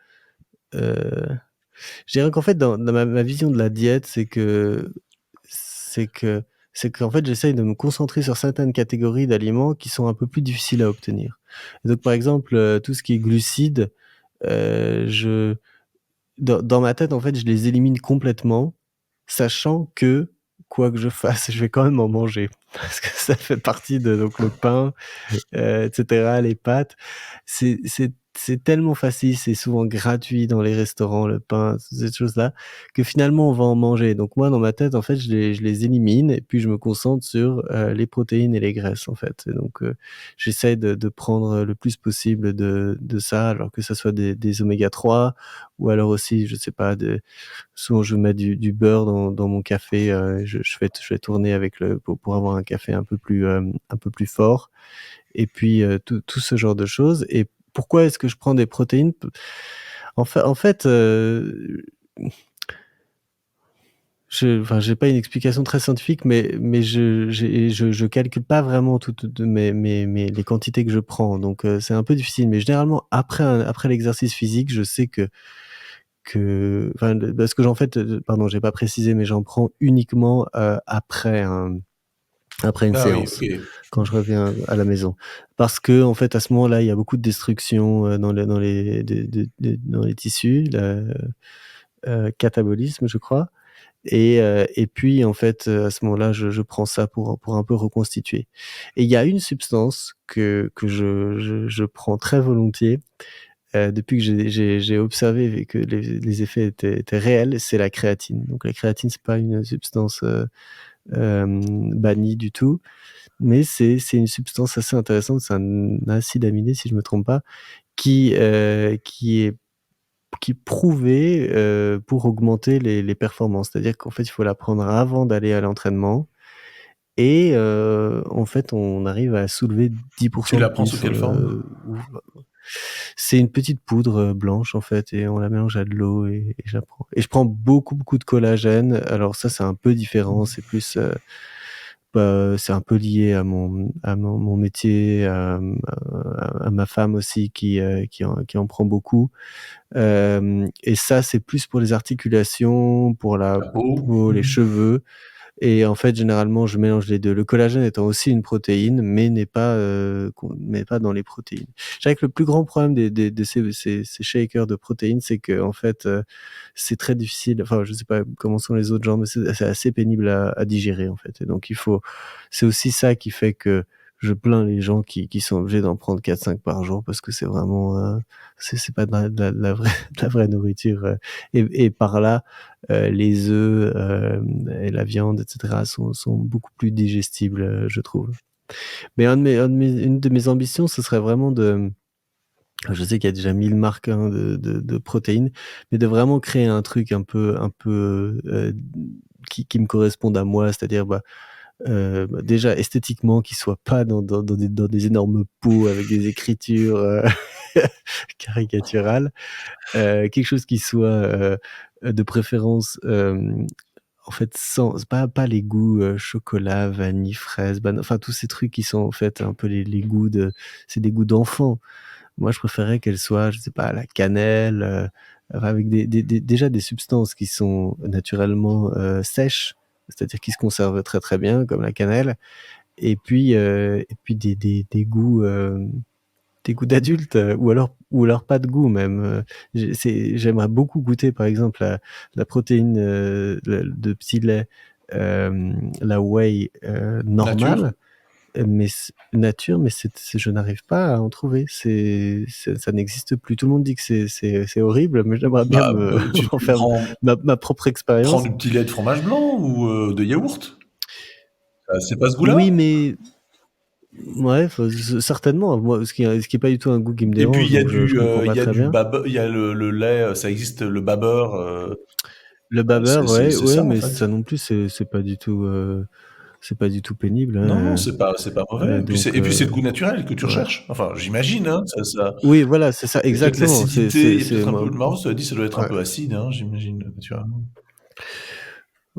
je dirais qu'en fait, dans ma vision de la diète, c'est que c'est qu'en fait, j'essaye de me concentrer sur certaines catégories d'aliments qui sont un peu plus difficiles à obtenir. Et donc, par exemple, tout ce qui est glucides, je dans ma tête, en fait, je les élimine complètement, sachant que, quoi que je fasse, je vais quand même en manger parce que ça fait partie de donc le pain, et cetera, les pâtes. C'est tellement facile, c'est souvent gratuit dans les restaurants, le pain, ces choses-là, que finalement on va en manger. Donc moi, dans ma tête, en fait, je les élimine et puis je me concentre sur, les protéines et les graisses, en fait. Et donc j'essaie de prendre le plus possible de ça, alors que ça soit des oméga 3 ou alors aussi, je sais pas, souvent je mets du beurre dans mon café, je fais tourner avec le pour avoir un café un peu plus fort et puis, tout ce genre de choses. Et pourquoi est-ce que je prends des protéines? En fait, j'ai pas une explication très scientifique, mais je calcule pas vraiment toutes de mes les quantités que je prends, donc c'est un peu difficile. Mais généralement après l'exercice physique, je sais que enfin, parce que j'en fait, pardon, j'ai pas précisé, mais j'en prends uniquement, après une Ah oui, séance, OK. quand je reviens à la maison. Parce qu'en fait, à ce moment-là, il y a beaucoup de destruction, dans les tissus, catabolisme, je crois. Et puis, en fait, à ce moment-là, je prends ça pour un peu reconstituer. Et il y a une substance que je prends très volontiers, depuis que j'ai observé que les effets étaient réels, c'est la créatine. Donc la créatine, c'est pas une substance, bannie du tout, mais c'est une substance assez intéressante, c'est un acide aminé si je me trompe pas, qui est prouvé, pour augmenter les performances. C'est-à-dire qu'en fait, il faut la prendre avant d'aller à l'entraînement et en fait, on arrive à soulever 10 Tu de la prends sous plus, quelle forme? ou c'est une petite poudre, blanche en fait et on la mélange à de l'eau et je la prends et je prends beaucoup, beaucoup de collagène. Alors ça, c'est un peu différent, c'est plus, bah, c'est un peu lié à mon métier, à ma femme aussi qui en prend beaucoup. Et ça, c'est plus pour les articulations, pour la La peau? peau, les Mmh. cheveux et en fait, généralement, je mélange les 2. Le collagène étant aussi une protéine, mais pas dans les protéines. Je dirais que le plus grand problème de ces shakers de protéines, c'est qu'en fait, c'est très difficile, enfin, je sais pas comment sont les autres genres, mais c'est assez pénible à digérer, en fait et donc c'est aussi ça qui fait que je plains les gens qui sont obligés d'en prendre 4-5 par jour parce que c'est vraiment, c'est pas de la vraie de la vraie nourriture, et par là, les œufs, et la viande et cetera sont beaucoup plus digestibles, je trouve. Mais une de mes ambitions, ce serait vraiment je sais qu'il y a déjà 1000 marques, hein, de protéines, mais de vraiment créer un truc un peu, qui me corresponde à moi. C'est-à-dire, déjà esthétiquement, qui soit pas dans des énormes pots avec des écritures, caricaturales. Quelque chose qui soit, de préférence, en fait, sans c'est pas les goûts, chocolat, vanille, fraise, enfin tous ces trucs qui sont en fait un peu les goûts c'est des goûts d'enfant. Moi, je préférerais qu'elle soit, je sais pas, à la cannelle, enfin avec déjà des substances qui sont naturellement, sèches, c'est-à-dire qui se conservent très, très bien comme la cannelle et puis des goûts d'adultes, ou alors pas de goût même, j'aimerais beaucoup goûter par exemple la protéine, de petit lait, la whey, Nature? normale, mais nature, mais je n'arrive pas à en trouver. Ça n'existe plus. Tout le monde dit que c'est horrible, mais j'aimerais bien Bah, tu en tu faire ma propre prends expérience. du petit lait de fromage blanc ou, de yaourt? C'est pas ce goût-là? Oui, mais ouais, enfin, certainement. Moi, ce qui est pas du tout un goût qui me Et puis dérange, donc je comprends il pas y a très du bien. il y a le lait, ça existe le babeur, Le babeur, ouais, c'est ouais, ça en mais fait. ça non plus, c'est pas du tout pénible, Non, non, hein, c'est pas mauvais. donc Et puis c'est le goût naturel que tu ouais. recherches. Enfin, j'imagine, hein, ça Oui, voilà, c'est ça, il y a peut-être exactement. l'acidité, il y a C'est peut-être un moi peu, Marrant cela dit, ça doit être un ouais. peu acide, hein, j'imagine, naturellement.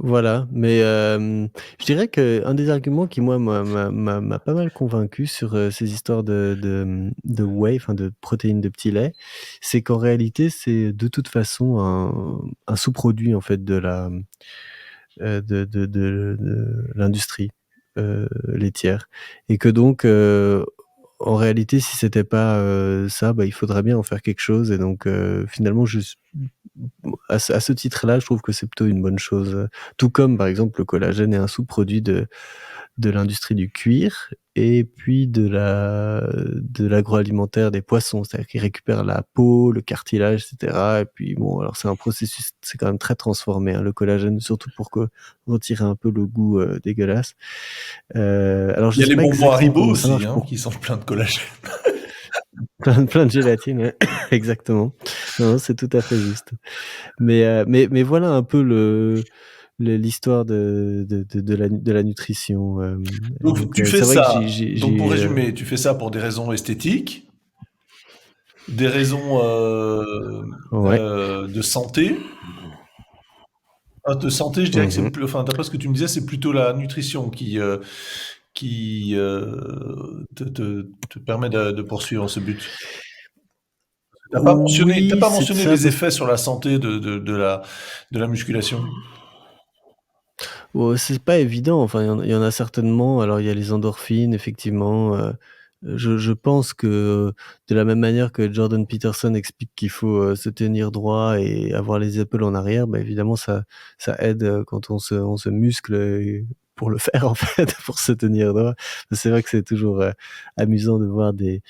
Voilà, mais je dirais qu'un des arguments qui moi m'a pas mal convaincu sur, ces histoires de whey, enfin de protéines de petit lait, c'est qu'en réalité, c'est de toute façon un sous-produit en fait de l'industrie, laitière et que donc en réalité, si c'était pas, ça, bah, il faudrait bien en faire quelque chose et donc finalement je s à ce titre-là, je trouve que c'est plutôt une bonne chose, tout comme par exemple le collagène est un sous-produit de l'industrie du cuir et puis de l'agroalimentaire des poissons. C'est-à-dire qu'ils récupèrent la peau, le cartilage et cetera et puis bon, alors c'est un processus, c'est quand même très transformé, hein, le collagène, surtout pour que retirer un peu le goût, dégueulasse. Alors Il je y a sais les pas bonbons exactement Haribo comment ça aussi, marche hein, pour qui sont pleins de collagène. plein de gélatine, ouais, exactement. Non, non, c'est tout à fait juste. Mais voilà un peu l'histoire de la nutrition, et Donc donc tu fais c'est vrai que ça, donc pour j'ai, résumer, tu fais ça pour des raisons esthétiques, des raisons, ouais. de santé. Ah, de santé, je dirais que Mmh c'est mh. plus enfin, d'après ce que tu me disais, c'est plutôt la nutrition qui, te permet de poursuivre ce but. Tu Oui, pas c'est mentionné ça les parce effets sur la santé de la musculation. c'est pas évident, enfin, il y en a certainement. Alors, il y a les endorphines, effectivement, je pense que de la même manière que Jordan Peterson explique qu'il faut, se tenir droit et avoir les épaules en arrière, bah, évidemment ça aide, quand on se muscle, pour le faire, en fait, pour se tenir droit. C'est vrai que c'est toujours, amusant de voir des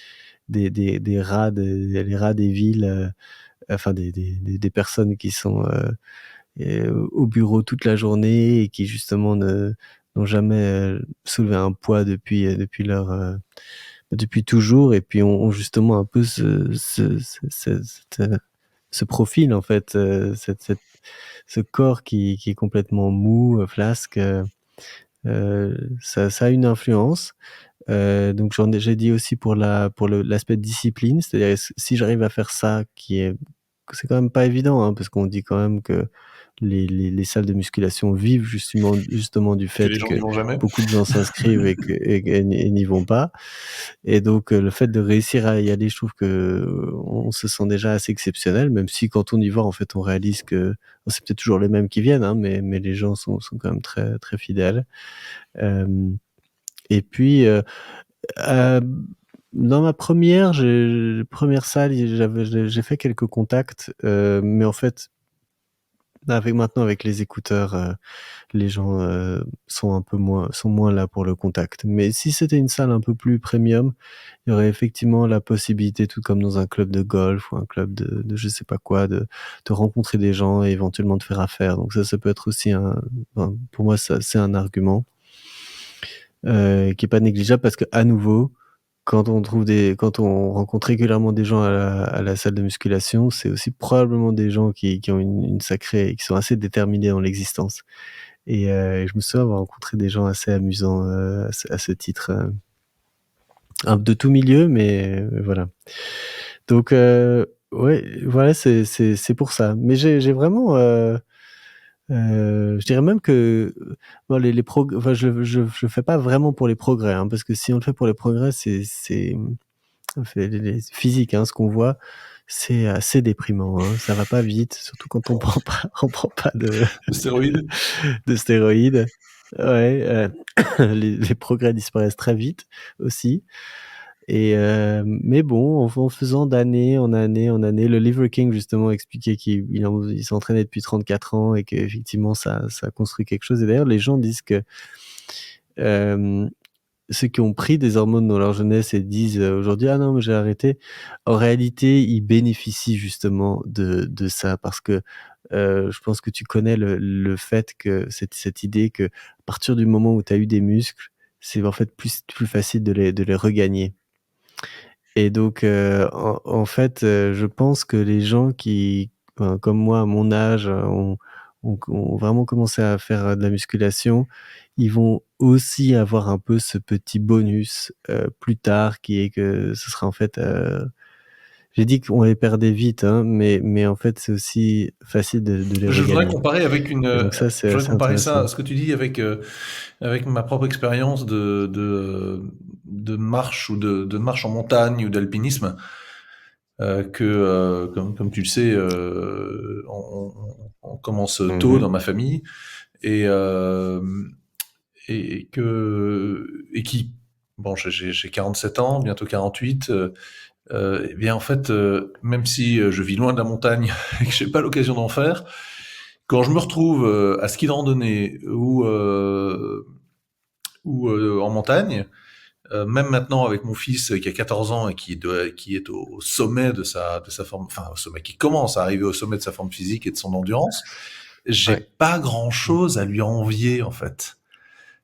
rats, les rats des villes, enfin des personnes qui sont, au bureau toute la journée et qui justement ne n'ont jamais, soulevé un poids depuis depuis toujours et puis ont justement un peu ce profil en fait, ce corps qui est complètement mou, flasque, ça a une influence. Donc j'ai dit aussi pour l'aspect discipline, c'est-à-dire si j'arrive à faire ça qui est c'est quand même pas évident, hein, parce qu'on dit quand même que les salles de musculation vivent justement du Que les fait gens n'y que vont jamais. beaucoup de gens s'inscrivent et n'y vont pas et donc le fait de réussir à y aller, je trouve qu'on se sent déjà assez exceptionnel, même si quand on y va, en fait, on réalise que bon, c'est peut-être toujours les mêmes qui viennent, hein, mais les gens sont quand même très, très fidèles. Hem et puis, hem, dans ma première salle, j'ai fait quelques contacts, mais en fait, avec les écouteurs, les gens, sont moins là pour le contact. Mais si c'était une salle un peu plus premium, il y aurait effectivement la possibilité, tout comme dans un club de golf ou un club de je sais pas quoi, de rencontrer des gens et éventuellement de faire affaire. Donc ça peut être aussi pour moi, ça c'est un argument, qui est pas négligeable parce qu'à nouveau, quand on rencontre régulièrement des gens à la salle de musculation, c'est aussi probablement des gens qui ont une sacrée qui sont assez déterminés dans l'existence et je me souviens avoir rencontré des gens assez amusants, à ce titre, de tout milieu, mais voilà. Donc ouais, voilà, c'est pour ça. Mais j'ai vraiment, je dirais même que, bon les enfin je le fais pas vraiment pour les progrès, hein, parce que si on le fait pour les progrès, fait les physiques, hein, ce qu'on voit, c'est assez déprimant, hein. Ça va pas vite, surtout quand on prend pas Le stéroïde? de stéroïdes. Ouais, les progrès disparaissent très vite aussi et mais bon, en faisant d'année en année en année, le Liver King justement expliquait il s'entraînait depuis 34 ans et qu'effectivement ça construit quelque chose et d'ailleurs les gens disent que, hem, ceux qui ont pris des hormones dans leur jeunesse et disent, aujourd'hui: «Ah non mais j'ai arrêté», en réalité, ils bénéficient justement de ça parce que, je pense que tu connais le fait que cette idée qu'à partir du moment où tu as eu des muscles, c'est en fait plus facile de les regagner. Et donc, en fait, je pense que les gens qui, enfin, comme moi à mon âge, ont vraiment commencé à faire, de la musculation, ils vont aussi avoir un peu ce petit bonus, plus tard qui est que ce sera en fait, J'ai dit qu'on les perdait vite, hein, mais en fait, c'est aussi facile de les Je voudrais regagner comparer avec et donc ça, c'est je voudrais assez comparer ça, intéressant. ce que tu dis avec ma propre expérience de marche ou de marche en montagne ou d'alpinisme, comme tu le sais, on commence tôt Mmh. dans ma famille et hem et qui bon, j'ai 47 ans, bientôt 48, et bien, en fait, même si, je vis loin de la montagne et que j'ai pas l'occasion d'en faire, quand je me retrouve, à ski de randonnée ou en montagne, même maintenant avec mon fils qui a 14 ans et qui est au sommet de sa forme, enfin au sommet, qui commence à arriver au sommet de sa forme physique et de son endurance, j'ai Ouais. pas Mmh. grand-chose à lui envier en fait.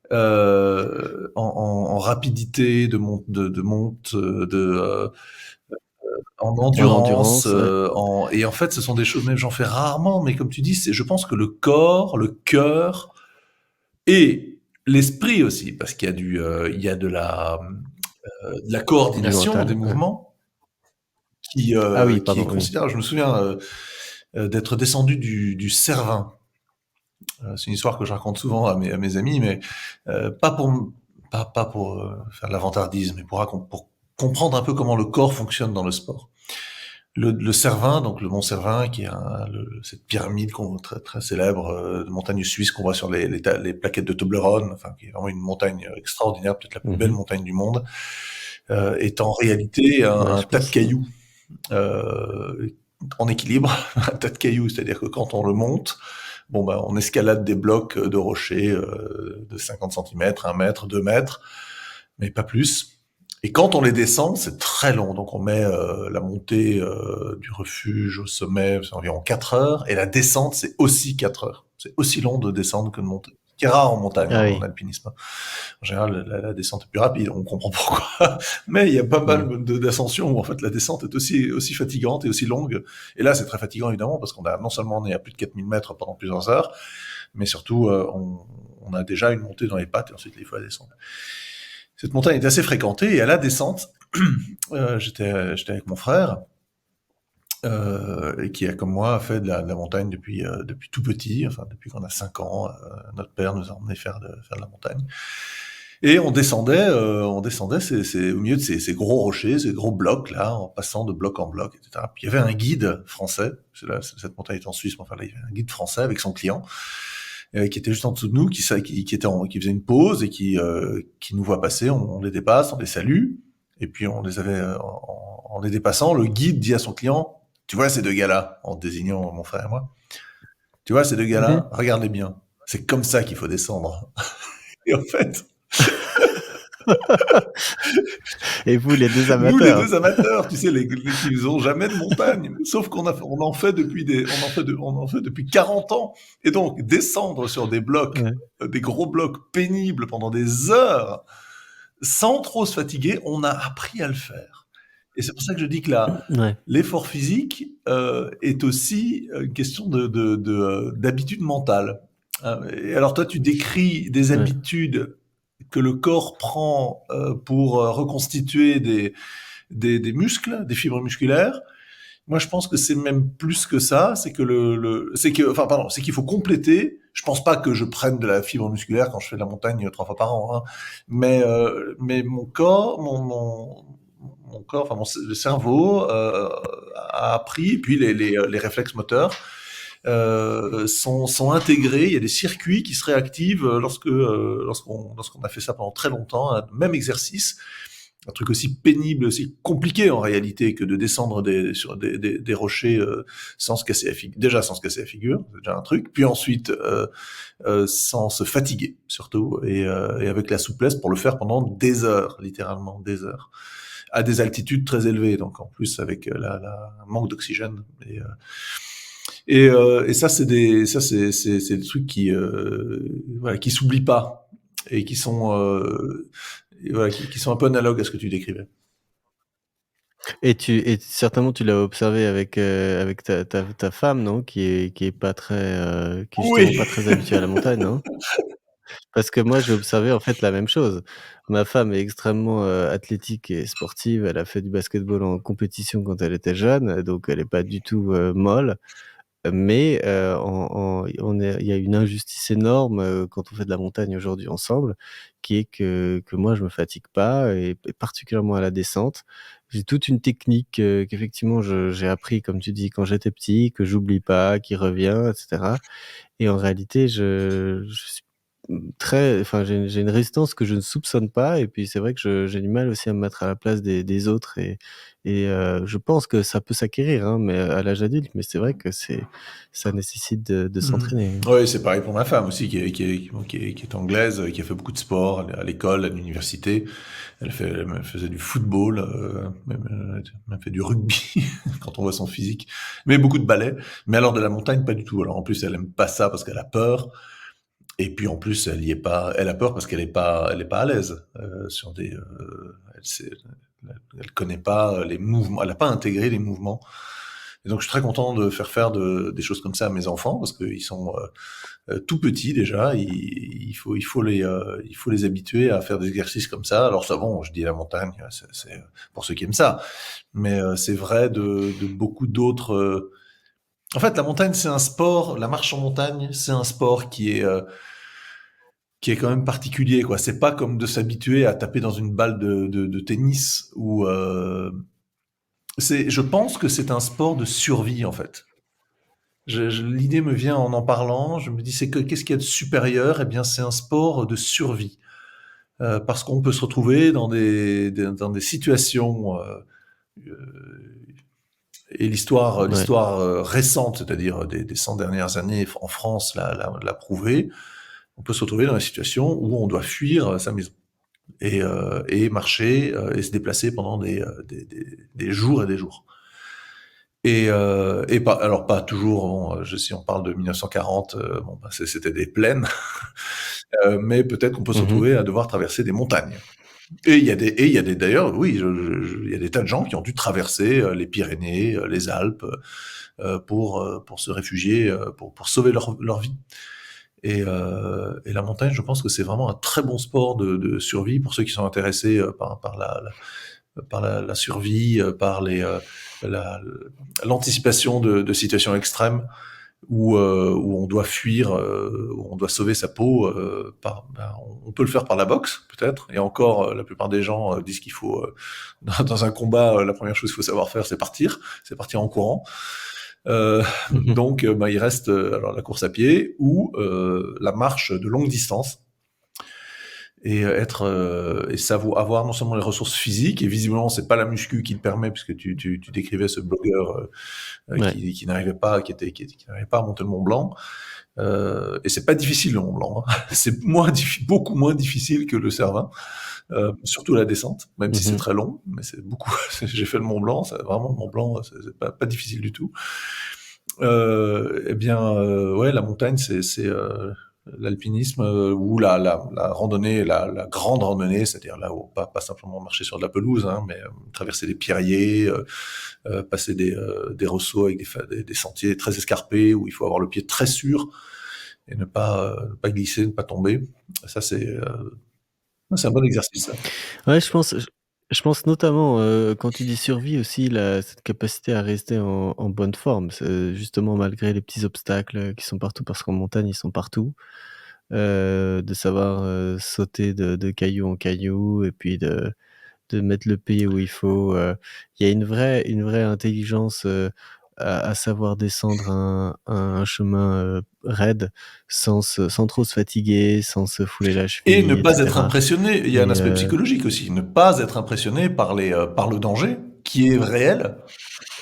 En rapidité de monte, en En endurance, endurance, ouais. et en fait, ce sont des choses, même j'en fais rarement, mais comme tu dis, je pense que le corps, le cœur et l'esprit aussi, parce qu'il y a il y a de la Du coordination des mental, ouais. mouvements Ah oui, qui est pardon, oui. considérable. Je me souviens d'être descendu du Cervin. C'est une histoire que je raconte souvent à mes amis, mais pas pour pas pour faire de l'avantardisme, mais pour comprendre un peu comment le corps fonctionne dans le sport. Le Cervin, donc le mont Cervin, qui est cette pyramide très, très célèbre de montagne suisse qu'on voit sur les plaquettes de Toblerone, enfin qui est vraiment une montagne extraordinaire, peut-être la plus belle Mmh. montagne du monde, est en réalité Ouais, un je tas de pense, cailloux euh, en équilibre, un tas de cailloux, c'est-à-dire que quand on le monte, bon ben on escalade des blocs de rochers de 50 centimètres, 1 mètre, 2 mètres, mais pas plus. Et quand on les descend, c'est très long. Donc on met la montée du refuge au sommet, c'est environ 4 heures, et la descente, c'est aussi 4 heures. C'est aussi long de descendre que de monter. Ce qui est rare en montagne, ah en oui. alpinisme. En général, la descente est plus rapide, on comprend pourquoi. Mais il y a pas Mmh. mal d'ascensions où en fait la descente est aussi fatigante et aussi longue. Et là, c'est très fatigant évidemment parce qu'on a non seulement on est à plus de 4000 mètres pendant plusieurs heures, mais surtout on a déjà une montée dans les pattes et ensuite il faut la descendre. Cette montagne est assez fréquentée et à la descente, j'étais avec mon frère, et qui a comme moi fait de la montagne depuis tout petit, enfin depuis qu'on a 5 ans. Notre père nous a emmenés faire de la montagne. Et on descendait au milieu de ces gros rochers, ces gros blocs là, en passant de bloc en bloc, etc. Puis il y avait un guide français, cette montagne est en Suisse, mais enfin là, il y avait un guide français avec son client, qui était juste en dessous de nous, qui faisait une pause et qui nous voit passer, on les dépasse, on les salue, et puis en les dépassant, le guide dit à son client, tu vois ces deux gars-là, en désignant mon frère et moi, tu vois ces deux Mmh. gars-là, regarde-les bien, c'est comme ça qu'il faut descendre. Et en fait, Et vous, les 2 nous, les amateurs? deux amateurs, tu sais, qui n'ont jamais de montagne, sauf on en fait on en fait depuis 40 ans. Et donc, descendre sur des blocs, Ouais, des gros blocs pénibles pendant des heures, sans trop se fatiguer, on a appris à le faire. Et c'est pour ça que je dis que ouais, l'effort physique est aussi une question d'habitude mentale. Et alors toi, tu décris des ouais, habitudes que le corps prend pour reconstituer des muscles, des fibres musculaires. Moi, je pense que c'est même plus que ça. C'est que enfin, pardon, c'est qu'il faut compléter. Je pense pas que je prenne de la fibre musculaire quand je fais de la montagne 3 fois par an, hein. Mais mon corps, mon corps, enfin le cerveau a appris, et puis les réflexes moteurs sont intégrés. Il y a des circuits qui se réactivent lorsqu'on a fait ça pendant très longtemps, un même exercice, un truc aussi pénible, aussi compliqué en réalité que de descendre sur des rochers sans se casser la figure. Déjà sans se casser la figure, c'est déjà un truc. Puis ensuite sans se fatiguer surtout et avec la souplesse pour le faire pendant des heures, littéralement des heures, à des altitudes très élevées. Donc en plus avec un manque d'oxygène. Et ça c'est des trucs voilà, qui s'oublient pas et qui sont un peu analogues à ce que tu décrivais. et certainement tu l'as observé avec ta femme, non? Qui est pas très, qui est justement Oui, pas très habituée à la montagne, non? parce que moi, j'ai observé, en fait, la même chose. Ma femme est extrêmement, athlétique et sportive. Elle a fait du basketball en compétition quand elle était jeune, donc elle est pas du tout, molle. Mais il y a une injustice énorme, quand on fait de la montagne aujourd'hui ensemble, qui est que moi je me fatigue pas et particulièrement à la descente. J'ai toute une technique, qu'effectivement j'ai appris comme tu dis quand j'étais petit, que j'oublie pas, qui revient et cetera et en réalité je suis, très enfin j'ai une résistance que je ne soupçonne pas et puis c'est vrai que j'ai du mal aussi à me mettre à la place des autres et je pense que ça peut s'acquérir, hein, mais à l'âge adulte, mais c'est vrai que ça nécessite de Mmh. s'entraîner. Oui, c'est pareil pour ma femme aussi, qui est anglaise, qui a fait beaucoup de sport à l'école, à l'université. Elle faisait du football, même fait du rugby quand on voit son physique, mais beaucoup de ballet. Mais alors de la montagne, pas du tout. Alors en plus, elle aime pas ça parce qu'elle a peur. Et puis en plus, elle y est pas. Elle a peur parce elle est pas à l'aise sur des. Elle connaît pas les mouvements. Elle a pas intégré les mouvements. Et donc je suis très content de faire des choses comme ça à mes enfants parce qu'ils sont tout petits déjà. Il faut les habituer à faire des exercices comme ça. Alors ça, bon, je dis la montagne, c'est pour ceux qui aiment ça, mais c'est vrai de beaucoup d'autres. En fait, la montagne, c'est un sport. La marche en montagne, c'est un sport qui est quand même particulier, quoi. C'est pas comme de s'habituer à taper dans une balle de tennis ou je pense que c'est un sport de survie en fait. L'idée me vient en parlant. Je me dis qu'est-ce qu'il y a de supérieur? Eh bien, c'est un sport de survie parce qu'on peut se retrouver dans des situations et Ouais. l'histoire récente, c'est-à-dire des 100 dernières années en France l'a prouvé. On peut se retrouver dans des situations où on doit fuir sa maison et marcher et se déplacer pendant des jours et des jours. Et pas, alors pas toujours, bon, si on parle de 1940, bon, bah, c'était des plaines, mais peut-être qu'on peut se Mmh. retrouver à devoir traverser des montagnes. Et il y a des, d'ailleurs, oui, il y a des tas de gens qui ont dû traverser les Pyrénées, les Alpes, pour se réfugier, pour sauver leur vie. Et la montagne, je pense que c'est vraiment un très bon sport de survie pour ceux qui sont intéressés par la survie, par la- l'anticipation de situations extrêmes où on doit fuir, où on doit sauver sa peau. On peut le faire par la boxe, peut-être. Et encore, la plupart des gens disent qu'il faut, dans un combat, la première chose qu'il faut savoir faire, c'est partir en courant. Mmh. Donc, il reste alors la course à pied ou la marche de longue distance et et savoir avoir non seulement les ressources physiques et visiblement c'est pas la muscu qui le permet puisque tu décrivais ce blogueur Ouais. qui n'arrivait pas qui n'arrivait pas à monter le Mont Blanc et c'est pas difficile le Mont Blanc hein. C'est beaucoup moins difficile que le Cervin surtout la descente même si c'est Mmh. très long mais c'est beaucoup j'ai fait le Mont Blanc c'est vraiment le Mont Blanc c'est pas difficile du tout eh bien, ouais, la montagne, c'est l'alpinisme ou la randonnée, la grande randonnée, c'est-à-dire là où pas simplement marcher sur de la pelouse, hein, mais traverser des pierriers, passer des ressauts avec des sentiers très escarpés où il faut avoir le pied très sûr et ne pas glisser, ne pas tomber. Ça, c'est un bon exercice, ça. Ouais, je pense notamment, quand tu dis survie aussi, cette capacité à rester en bonne forme. C'est justement malgré les petits obstacles, qui sont partout, parce qu'en montagne, ils sont partout. De savoir, sauter de caillou en caillou et puis de mettre le pied où il faut, il y a une vraie intelligence, à savoir descendre un chemin, raide sans trop se fatiguer, sans se fouler la Et ne cheville et pas être cetera impressionné, il y a un et aspect psychologique aussi, ne pas être impressionné par le danger qui est réel,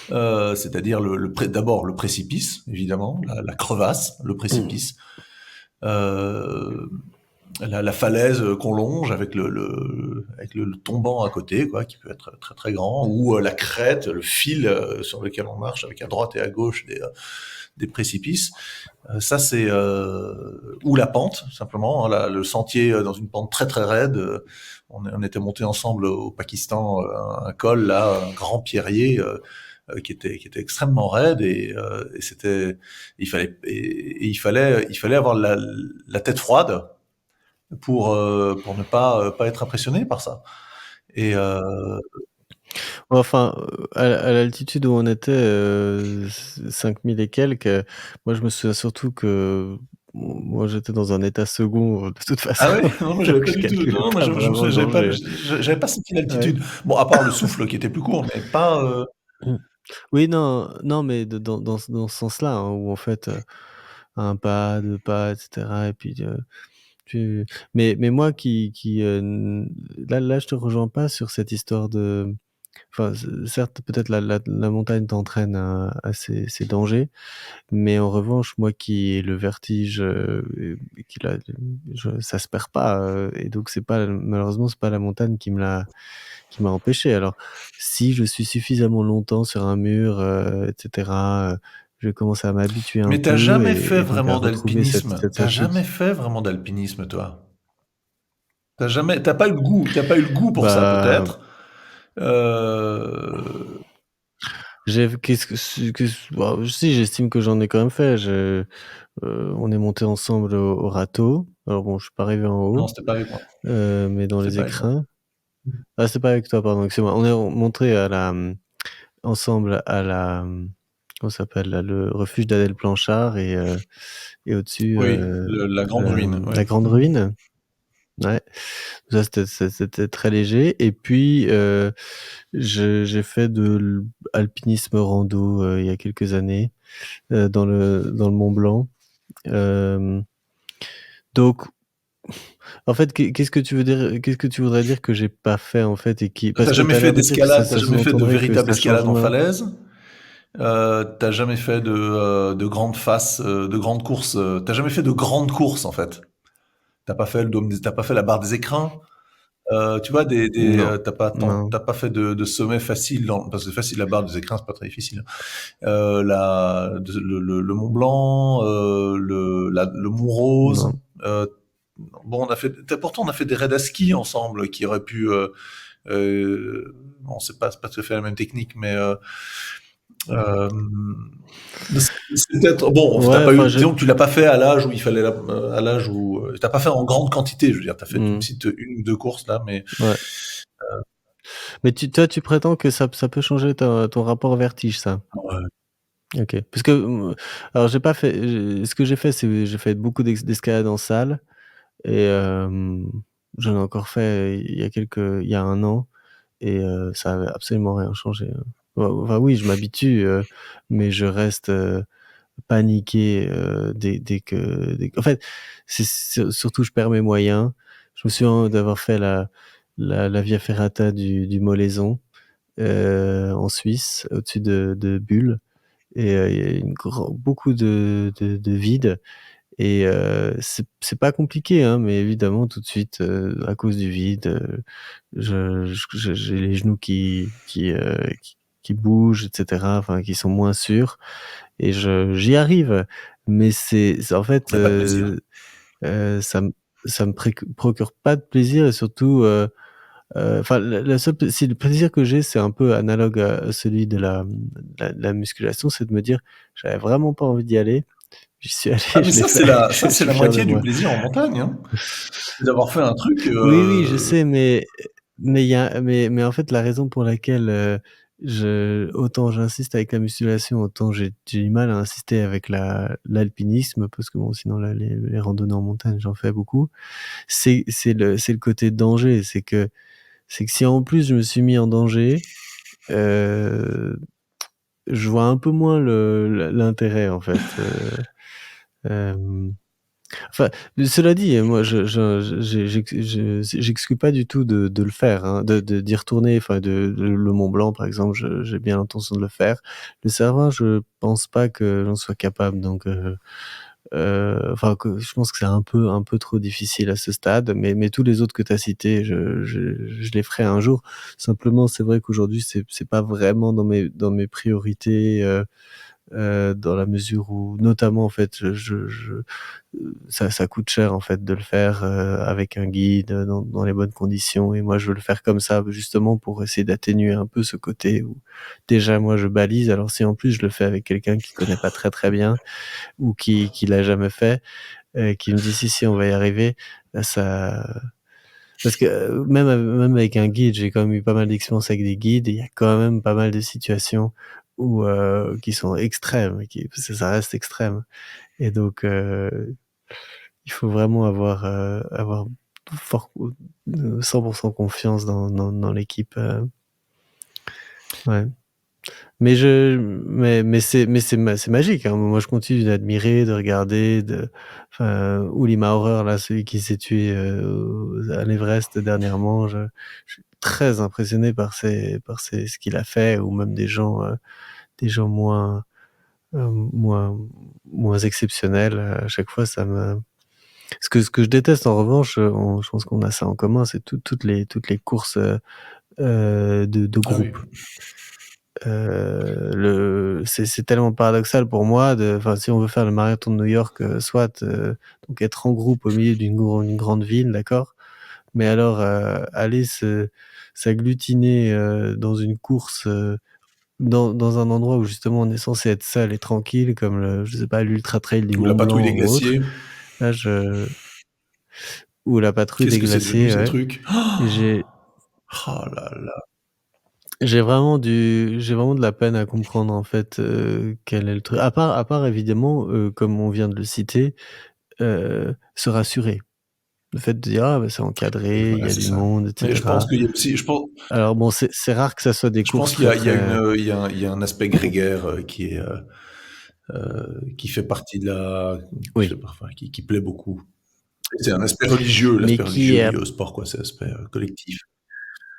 c'est-à-dire d'abord le précipice, évidemment, la crevasse, le mmh, précipice, euh, la falaise qu'on longe avec avec le tombant à côté, quoi, qui peut être très très grand, ou la crête, le fil sur lequel on marche avec à droite et à gauche des précipices. Ça c'est ou la pente simplement, hein, le sentier dans une pente très très raide. On était monté ensemble au Pakistan, un col là, un grand pierrier qui était extrêmement raide et c'était il fallait avoir la tête froide pour ne pas être impressionné par ça. Et Enfin, à l'altitude où on était, 5000 et quelques, moi je me souviens surtout que moi j'étais dans un état second, de toute façon, ah ouais? Non, moi donc j'avais pas je du tout. calculais Non, moi pas je me vraiment souviens, le danger. j'avais pas senti Ouais. l'altitude. Bon, à part le souffle qui était plus court, mais pas, Mmh. Oui, non, non, mais dans ce sens-là, hein, où en fait, 1 pas, 2 pas et cetera et puis, tu mais moi là je te rejoins pas sur cette histoire de enfin, certes, peut-être la montagne t'entraîne à ces dangers, mais en revanche, moi qui ai le vertige, et qui l'a ça se perd pas, et donc c'est pas malheureusement, c'est pas la montagne qui m'a empêché. Alors, si je suis suffisamment longtemps sur un mur, et cetera, je vais commencer à m'habituer un mais t'as peu jamais et fait donc à vraiment retrouver d'alpinisme. cette T'as certitude. jamais fait vraiment d'alpinisme, toi? T'as pas eu le goût, t'as pas eu le goût pour ça Bah, peut-être. Euh, qu'est-ce que bah, si, j'estime que j'en ai quand même fait. On est montés ensemble au râteau. Alors bon, je suis pas arrivé en non, haut, c'était pas avec moi. mais dans C'était les pas avec moi. écrins. Ah, c'est pas avec toi, pardon, excuse-moi. On est montés ensemble à comment ça s'appelle là? Le refuge d'Adèle Planchard et au-dessus, Oui, la grande ruine, oui. la Grande Ruine. Ouais, ça c'était très léger et puis, j'ai fait de l'alpinisme rando, il y a quelques années, dans le Mont Blanc. Hem, donc en fait, qu'est-ce que tu voudrais dire que j'ai pas fait, en fait et qui parce T'as que jamais tu as fait l'air de dire que d'escalade, t'as ça jamais fait de sous-entendrait que véritable ça escalade change en moins. falaise. T'as jamais fait de grandes fasses, de grandes courses. T'as jamais fait de grandes courses en fait. T'as pas fait la barre des écrins. Tu vois, Non, non, t'as pas fait de sommet facile parce que facile la barre des écrins, c'est pas très difficile. Le Mont Blanc, le Mont Rose. non, Euh, bon, pourtant on a fait des raids à ski ensemble qui auraient pu. Bon, c'est pas tout à fait la même technique, mais euh, c'est peut-être bon. T'as ouais, pas eu, enfin, je disons que tu l'as pas fait à l'âge où il fallait, à l'âge où t'as pas fait en grande quantité. Je veux dire, t'as fait mmh, une ou deux courses là, mais ouais. Mais toi, tu prétends que ça peut changer ton rapport au vertige, ça? ouais. OK. Parce que, alors j'ai pas fait ce que j'ai fait, c'est j'ai fait beaucoup d'escalade en salle et j'en ai encore fait il y a 1 an et ça avait absolument rien changé, hein. Enfin oui, je m'habitue, mais je reste, paniqué, en fait, c'est surtout je perds mes moyens. Je me souviens d'avoir fait la Via Ferrata du Molaison, en Suisse, au-dessus de Bulle et il y a une gran beaucoup de vide et c'est pas compliqué, hein, mais évidemment tout de suite, à cause du vide, j'ai les genoux qui bougent et cetera, enfin qui sont moins sûrs et j'y arrive. Mais c'est en fait, Y a pas de plaisir. ça me procure pas de plaisir et surtout, enfin la seule si le plaisir que j'ai, c'est un peu analogue à celui de la musculation, c'est de me dire: «J'avais vraiment pas envie d'y aller, j'y suis allé, Ah, mais je l'ai fait, ça je c'est suis la fier de moitié du moi». plaisir en montagne, hein. C'est d'avoir fait un truc. Oui, oui, je sais, mais il y a mais en fait, la raison pour laquelle, je autant j'insiste avec la musculation, autant j'ai du mal à insister avec l'alpinisme parce que bon, sinon là, les randonnées en montagne, j'en fais beaucoup. C'est le côté danger, c'est que si en plus je me suis mis en danger, heu, je vois un peu moins l'intérêt en fait, hem enfin, cela dit, moi j'exclus pas du tout de le faire, hein, d'y retourner, enfin le Mont Blanc par exemple, j'ai bien l'intention de le faire. Le Cervin, je pense pas que j'en sois capable donc enfin que je pense que c'est un peu trop difficile à ce stade, mais tous les autres que tu as cités, je les ferai un jour. Simplement, c'est vrai qu'aujourd'hui, c'est pas vraiment dans mes priorités, dans la mesure où notamment en fait ça coûte cher en fait de le faire, avec un guide, dans les bonnes conditions et moi je veux le faire comme ça justement pour essayer d'atténuer un peu ce côté où déjà moi je balise, alors si en plus je le fais avec quelqu'un qui connaît pas très, très bien ou qui l'a jamais fait, qui me dit: «Si, si, on va y arriver», ça parce que, même avec un guide, j'ai quand même eu pas mal d'expériences avec des guides et il y a quand même pas mal de situations où, qui sont extrêmes, qui parce que ça reste extrême et donc il faut vraiment avoir fort 100 confiance dans l'équipe, ouais. Mais c'est magique, hein. Moi, je continue d'admirer, de regarder, Uli Maurer, là, celui qui s'est tué, à l'Everest dernièrement, je suis très impressionné par ce qu'il a fait ou même des gens moins moins exceptionnels, à chaque fois ça me ce que je déteste en revanche, je pense qu'on a ça en commun, c'est toutes les courses, de Ah oui. groupe. C'est tellement paradoxal pour moi enfin, si on veut faire le marathon de New York, soit, donc être en groupe au milieu d'une grande ville, d'accord? Mais alors, aller s'agglutiner, dans une course, dans un endroit où justement on est censé être seul et tranquille comme je sais pas, l'Ultra Trail du Ou la Mont patrouille Blanc des ou autre, glaciers. là ou la patrouille Qu'est-ce des que c'est devenu glaciers, ces ouais. trucs? J'ai Oh là là. j'ai vraiment de la peine à comprendre en fait, quel est le truc à part évidemment, comme on vient de le citer, se rassurer. Le fait de dire: «Ah bah, c'est Oui, encadré, il y voilà, a c'est du ça. monde et Mais je pense cetera». qu'il y a aussi Alors bon, c'est rare que ça soit des je pense courses qu'il y très, a il y a une, très il y a un aspect grégaire, qui fait partie de la qui fait oui, enfin, qui plaît beaucoup. C'est un mais l'aspect qui religieux est lié au sport, quoi, c'est l'aspect, collectif.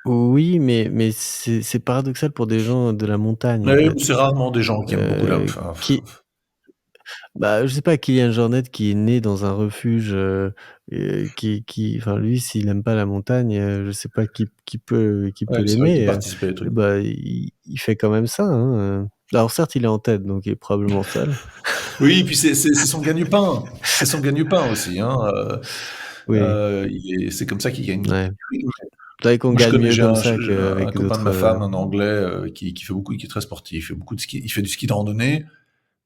oui, mais c'est paradoxal pour des gens de la montagne, en Ouais, fait, c'est rarement des gens qui aiment beaucoup la enfin, qui bah, je sais pas, Kylian Jornet qui est né dans un refuge, qui enfin lui s'il aime pas la montagne, je sais pas qui peut ouais, c'est vrai qu'il l'aimer, participait à des trucs. bah, il fait quand même ça, hein, Alors certes, il est en tête, donc il est probablement seul. Oui, puis c'est son gagne-pain. C'est son gagne-pain aussi, hein, Oui, il est c'est comme ça qu'il gagne. ouais. C'est vrai qu'on Moi, je gagne connais, mieux j'ai comme ça un qu'avec copain de d'autres, ma femme, un Anglais, qui fait beaucoup, qui est très sportif. Il fait beaucoup de ski, il fait du ski de randonnée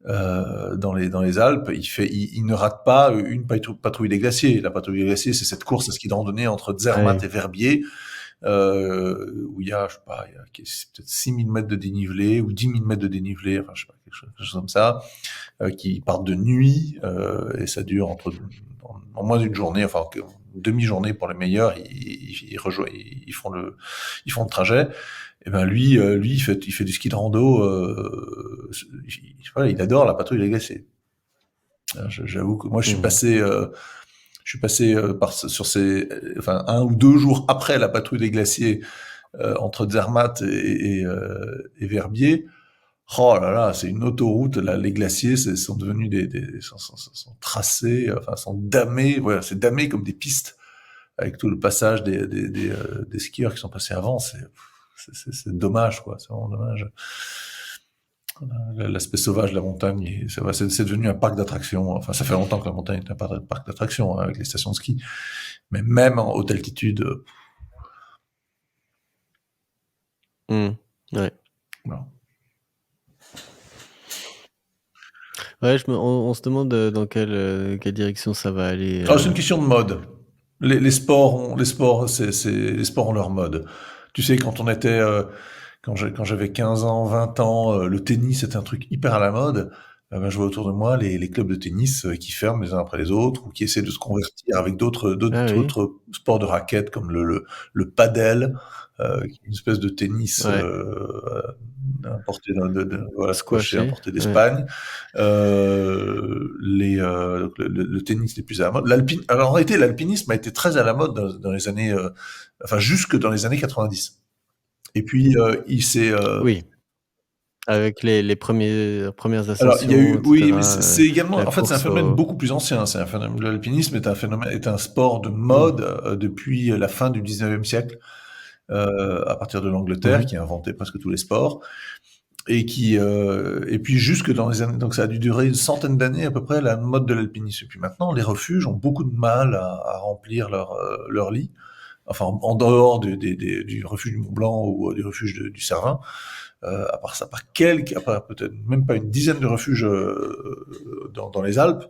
dans les Alpes. Il ne rate pas une patrouille des glaciers. La patrouille des glaciers, c'est cette course à ski de randonnée entre Zermatt ouais. et Verbier, où il y a, je sais pas, il y a peut-être 6 000 mètres de dénivelé ou 10 000 mètres de dénivelé, enfin, je sais pas, quelque chose comme ça, qui partent de nuit, et ça dure en moins d'une journée, enfin une demi-journée pour les meilleurs. Ils font le trajet. Et ben lui, il fait du ski de rando. Voilà, il adore la patrouille des glaciers. J'avoue que moi, Mmh. je suis passé sur ces, enfin 1 ou 2 jours après la patrouille des glaciers, entre Zermatt et Verbier. Oh là là, c'est une autoroute. Là, les glaciers sont devenus sont tracés, enfin sont damés. Voilà, c'est damé comme des pistes avec tout le passage des skieurs qui sont passés avant. C'est dommage, quoi. C'est vraiment dommage. L'aspect sauvage de la montagne, c'est devenu un parc d'attractions. Enfin, ça fait longtemps que la montagne est un parc d'attractions, hein, avec les stations de ski. Mais même en haute altitude, Mmh. Ouais. voilà. Ouais, on se demande, dans quelle direction ça va aller, Ah, c'est une question de mode. Les sports, les sports ont leur mode. Tu sais, quand j'avais 15 ans, 20 ans, le tennis était un truc hyper à la mode. Ben, je vois autour de moi les clubs de tennis qui ferment les uns après les autres ou qui essaient de se convertir avec Ah oui? d'autres sports de raquettes comme le padel, qui est une espèce de tennis Ouais. importé voilà, squashé, Squashé? importé Ouais. d'Espagne. Donc le tennis n'est plus à la mode. Alors en réalité, l'alpinisme a été très à la mode dans les années, enfin jusque dans les années 90. Et puis il s'est, Oui, avec les premières alors il y a ascensions eu, et oui, mais cetera, c'est également, la en fait, c'est un course phénomène au beaucoup plus ancien. C'est un phénomène, l'alpinisme est un sport de mmh. mode depuis la fin du 19e siècle, à partir de Mmh l'Angleterre, mh. qui a inventé presque tous les sports. Et puis jusque dans les années, donc ça a dû durer une centaine d'années à peu près, la mode de l'alpinisme. Et puis maintenant, les refuges ont beaucoup de mal à remplir leur lit. Enfin, en dehors du refuge du Mont Blanc ou du refuge du Cervin, à part ça, à part peut-être même pas une dizaine de refuges dans les Alpes,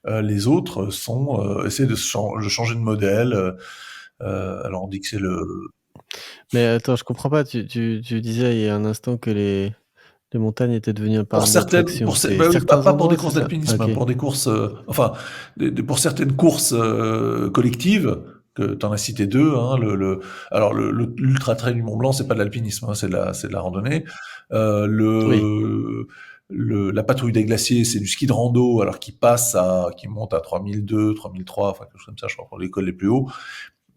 Les autres sont essaient de changer de modèle. Alors on dit que c'est le Mais attends, je comprends pas, tu disais il y a un instant que les montagnes étaient devenues un pour parc certaines, d'attraction. C'est bah oui, certains pas pour des endroits, c'est courses ça? d'alpinisme, hein, OK. pour des courses, enfin, pour certaines courses collectives, que tu en as cité deux, hein, alors l'Ultra Trail du Mont Blanc, c'est pas de l'alpinisme, hein, c'est de la randonnée. Oui, La patrouille des glaciers, c'est du ski de rando, alors qui monte à 3002, 3003, enfin quelque chose comme ça, je crois, pour les cols les plus hauts.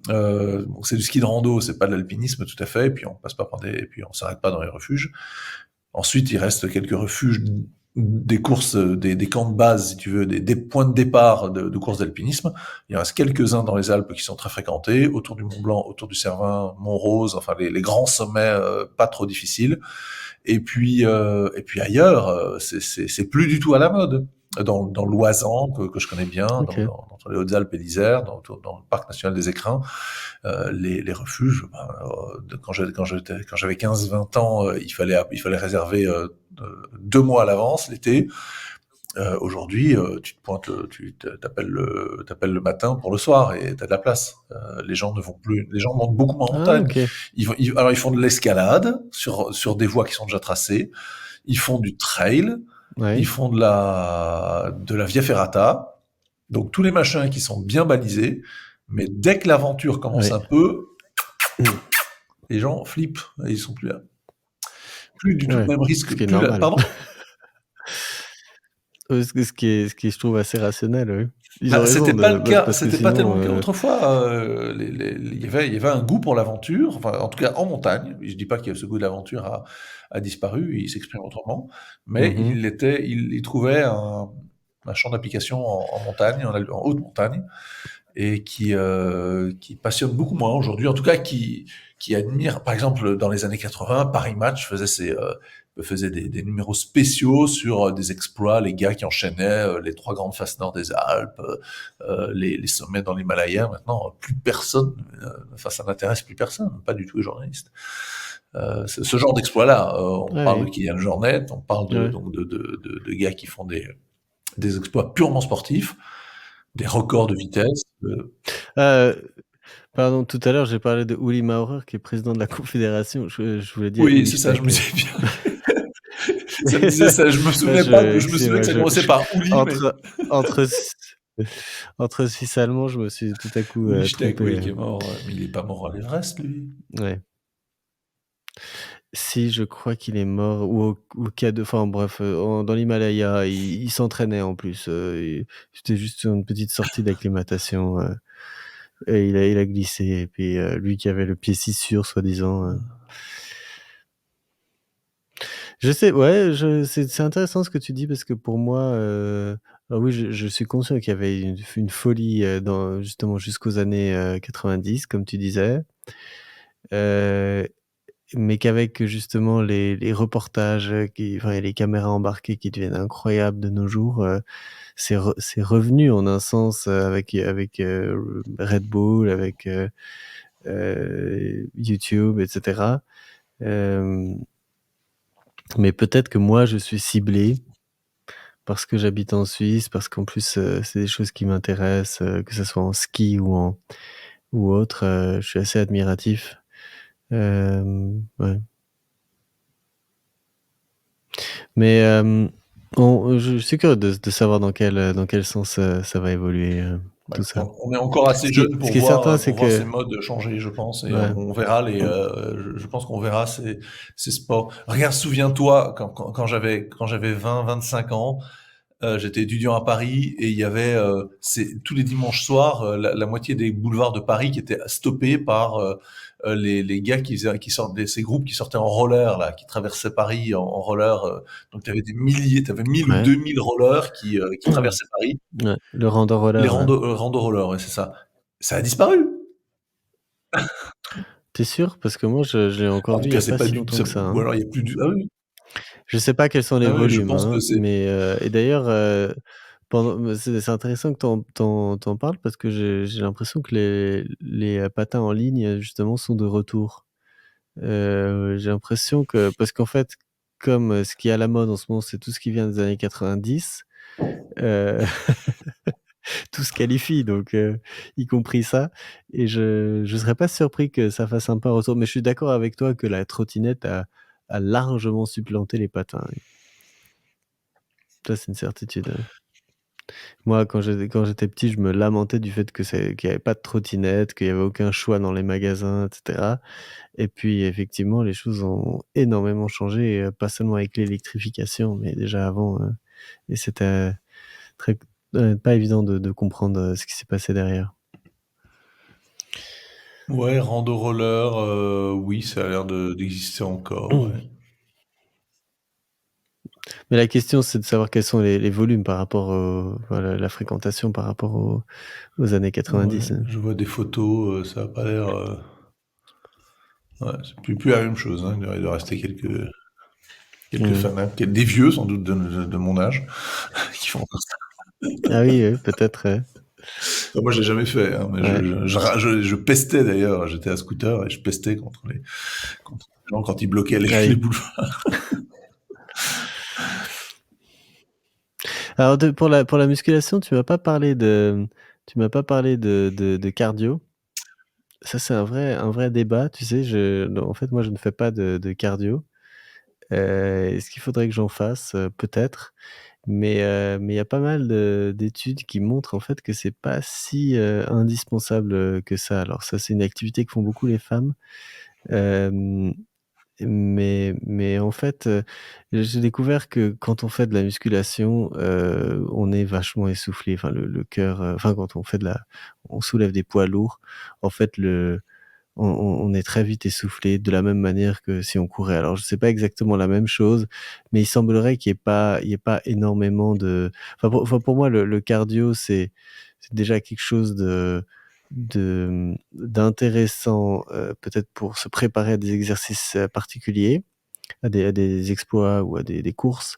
Donc c'est du ski de rando, c'est pas de l'alpinisme tout à fait, et puis on passe pas et puis on s'arrête pas dans les refuges. Ensuite, il reste quelques refuges, des courses, des camps de base, si tu veux, des points de départ de courses d'alpinisme. Il en reste quelques-uns dans les Alpes qui sont très fréquentés, autour du Mont Blanc, autour du Cervin, Mont Rose, enfin les grands sommets pas trop difficiles. Et puis ailleurs, c'est plus du tout à la mode. Dans l'Oisans, que je connais bien, OK. dans les Hautes-Alpes et l'Isère, dans le parc national des Écrins, les refuges, ben, quand j'avais 15-20 ans, il fallait réserver 2 mois à l'avance l'été. Aujourd'hui, tu te pointes, t'appelles le matin pour le soir et t'as de la place. Les gens ne vont plus, les gens montent beaucoup moins en Ah montagne. OK. Alors ils font de l'escalade sur des voies qui sont déjà tracées. Ils font du trail. Ils Ouais, font de la via ferrata. Donc tous les machins qui sont bien balisés. Mais dès que l'aventure commence ouais. un peu, les gens flippent et ils sont plus là. Plus du tout le Ouais, même ce risque. qui est Plus là, normal. pardon? Ce qui je trouve assez rationnel, oui. Ils ont raison parce que C'était pas sinon, tellement le cas autrefois. Il y avait un goût pour l'aventure, enfin, en tout cas en montagne. Je dis pas que ce goût de l'aventure a disparu, il s'exprime autrement, mais mmh il trouvait un champ d'application en montagne, en haute montagne, et qui passionne beaucoup moins aujourd'hui, en tout cas qui admire, par exemple, dans les années 80, Paris Match faisait des numéros spéciaux sur des exploits, les gars qui enchaînaient les trois grandes faces nord des Alpes, les sommets dans l'Himalaya. Maintenant, plus personne, enfin ça n'intéresse plus personne, pas du tout les journalistes. Ce genre d'exploit-là, on Ah parle de oui, Kylian Jornet, on parle ouais. donc de gars qui font des exploits purement sportifs, des records de vitesse. Ah, pardon, tout à l'heure, j'ai parlé de Uli Maurer qui est président de la confédération. Je voulais dire Oui, Uli c'est ça, je me Steck. disais bien. Ça me disait ça, je me souvenais pas, je me souvenais que Excusez-moi, ça commençait par Ouli, mais entre entre s entre suisse allemand, je me suis tout à coup, Uli Steck, trompé, oui, qui est mort, mais il est pas mort à l'Everest, lui. ouais. Si, je crois qu'il est mort ou au K2, enfin bref, dans l'Himalaya, il s'entraînait en plus, c'était juste sur une petite sortie d'acclimatation, et il a glissé et puis, lui qui avait le pied si sûr soi-disant, je sais, ouais, c'est intéressant ce que tu dis parce que pour moi, alors oui, je suis conscient qu'il y avait une folie, dans justement jusqu'aux années, 90 comme tu disais, heu, mais qu'avec justement les reportages, enfin et les caméras embarquées qui deviennent incroyables de nos jours, c'est revenu en un sens, avec Red Bull, avec, YouTube et cetera. Hem, mais peut-être que moi je suis ciblé parce que j'habite en Suisse, parce qu'en plus, c'est des choses qui m'intéressent, que ça soit en ski ou autre, je suis assez admiratif. Ouais. Mais, je suis curieux de savoir dans quel sens, ça va évoluer, Bah, tout écoute, ça. on est encore assez jeune Ce qui est certain, c'est pour voir que ces modes changer, je pense, et ouais. on verra je pense qu'on verra ces sports. Regarde, souviens-toi, quand j'avais 20-25 ans, j'étais étudiant à Paris et il y avait tous les dimanches soirs la moitié des boulevards de Paris qui étaient stoppés par les gars qui sortent ces groupes qui sortaient en roller là, qui traversaient Paris en roller. Donc t'avais 1000 ou Ouais. 2000 rollers qui traversaient Paris. Ouais, le rando Les roller là. rando rollers, ouais, c'est ça. Ça a disparu. Tu es sûr? Parce que moi je l'ai encore En vu tout il y cas, a c'est pas pas si du longtemps ça, que ça, ou hein. alors il y a plus du ah oui, Je sais pas quels sont les ah oui, je volumes, pense que hein, c'est mais, et d'ailleurs, c'est intéressant que tu en parles parce que j'ai l'impression que les patins en ligne, justement, sont de retour. J'ai l'impression que parce qu'en fait, comme, ce qui est à la mode en ce moment, c'est tout ce qui vient des années 90. Heu, tout se qualifie donc y compris ça et je serais pas surpris que ça fasse un peu un retour. Mais je suis d'accord avec toi que la trottinette a largement supplanté les patins, oui. Ça, c'est une certitude, ouais. Moi, quand j'étais petit, je me lamentais du fait qu'il y avait pas de trottinette, qu'il y avait aucun choix dans les magasins et cetera et puis effectivement, les choses ont énormément changé, pas seulement avec l'électrification, mais déjà avant, et c'était très pas évident de comprendre, ce qui s'est passé derrière. Ouais, rando roller, oui, ça a l'air d'exister encore, ouais. Mais la question, c'est de savoir quels sont les volumes par rapport au voilà, la fréquentation par rapport aux années Ouais, 90, hein. je vois des photos, ça a pas l'air, ouais, c'est plus la même chose, hein. Il doit rester quelques Mmh. fanats, des vieux sans doute de mon âge, qui font ça. Ah oui, oui, peut-être, ouais. Moi, je l'ai jamais fait, hein, mais Ouais. je pestais d'ailleurs. J'étais à scooter et je pestais contre les gens quand ils bloquaient Ah les oui. boulevards. Alors pour la musculation, tu m'as pas parlé de cardio. Ça, c'est un vrai débat, tu sais? Non, en fait, moi, je ne fais pas de cardio. Est-ce qu'il faudrait que j'en fasse? Peut-être, mais il y a pas mal d'études qui montrent, en fait, que c'est pas si, indispensable, que ça. Alors ça, c'est une activité que font beaucoup les femmes, hem, mais en fait, j'ai découvert que quand on fait de la musculation, on est vachement essoufflé. Enfin, le cœur, enfin, quand on soulève des poids lourds, en fait, on est très vite essoufflé de la même manière que si on courait. Alors je sais pas exactement la même chose, mais il semblerait qu'il y ait pas énormément de pour moi le cardio c'est déjà quelque chose d'intéressant, peut-être pour se préparer à des exercices, particuliers, à des exploits ou à des courses,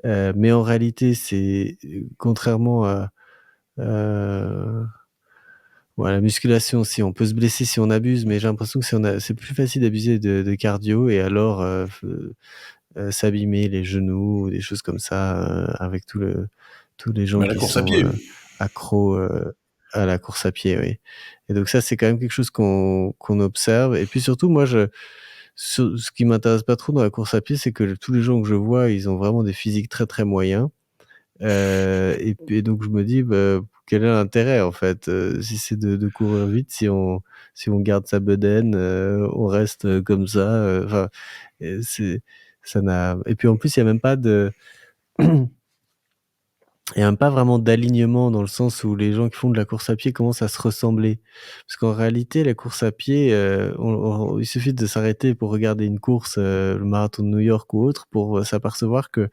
mais en réalité c'est, contrairement à, heu ouais, la musculation aussi, on peut se blesser si on abuse, mais j'ai l'impression que c'est plus facile d'abuser de cardio et alors, s'abîmer les genoux ou des choses comme ça, avec tous les gens Mais la qui course à sont, pied. accros, à la course à pied, oui et donc ça, c'est quand même quelque chose qu'on observe et puis surtout, moi, ce qui m'intéresse pas trop dans la course à pied, c'est que tous les gens que je vois, ils ont vraiment des physiques très, très moyens. Et donc je me dis: «Bah, quel est l'intérêt en fait?» Si c'est de courir vite, si on garde sa bedaine, on reste, comme ça, enfin c'est ça n'a et puis en plus il y a même pas de il y a même pas vraiment d'alignement dans le sens où les gens qui font de la course à pied commencent à se ressembler. Parce qu'en réalité la course à pied, il suffit de s'arrêter pour regarder une course, le marathon de New York ou autre pour, s'apercevoir que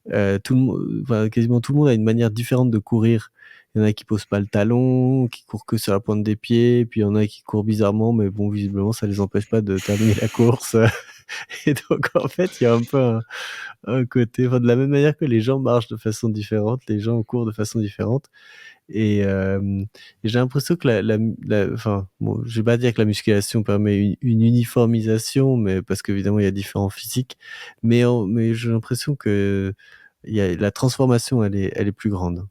tout le monde, enfin, quasiment tout le monde a une manière différente de courir. Il y en a qui posent pas le talon, qui courent que sur la pointe des pieds, puis il y en a qui courent bizarrement, mais bon, visiblement, ça les empêche pas de terminer la course. Et donc, en fait, il y a un peu un côté, enfin, de la même manière que les gens marchent de façon différente, les gens courent de façon différente. Et j'ai l'impression que enfin, bon, je vais pas dire que la musculation permet une uniformisation, mais parce qu'évidemment, il y a différents physiques, mais j'ai l'impression que il y a la transformation, elle est plus grande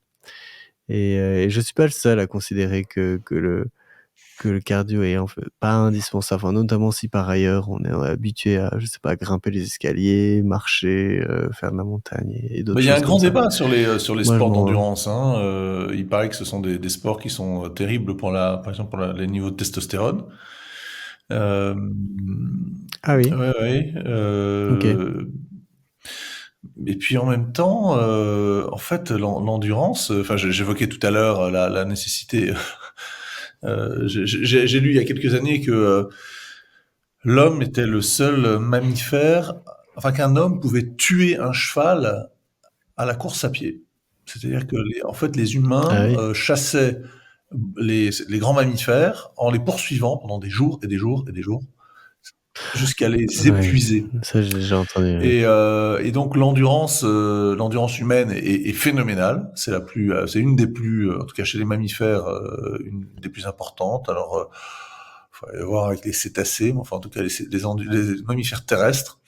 et je suis pas le seul à considérer que le cardio est en fait pas indispensable, enfin, notamment si par ailleurs on est habitué à, je sais pas, grimper les escaliers, marcher, faire de la montagne et Bah, d'autres il y a choses un comme grand ça. débat sur les Moi, je sports m'en d'endurance, hein. Il paraît que ce sont des sports qui sont terribles par exemple les niveaux de testostérone. Ah oui? Ouais, ouais. OK. Et puis en même temps, en fait, l'endurance, enfin, j'évoquais tout à l'heure la nécessité. J'ai lu il y a quelques années que l'homme était le seul mammifère, enfin qu'un homme pouvait tuer un cheval à la course à pied. C'est-à-dire que en fait, les Ah humains oui? chassaient les grands mammifères en les poursuivant pendant des jours et des jours et des jours, jusqu'à les Ouais, épuiser. ça j'ai déjà entendu, ouais. Et donc l'endurance humaine est phénoménale. C'est une des plus, en tout cas chez les mammifères, une des plus importantes. Alors, faut aller voir avec les cétacés, mais enfin en tout cas les mammifères terrestres.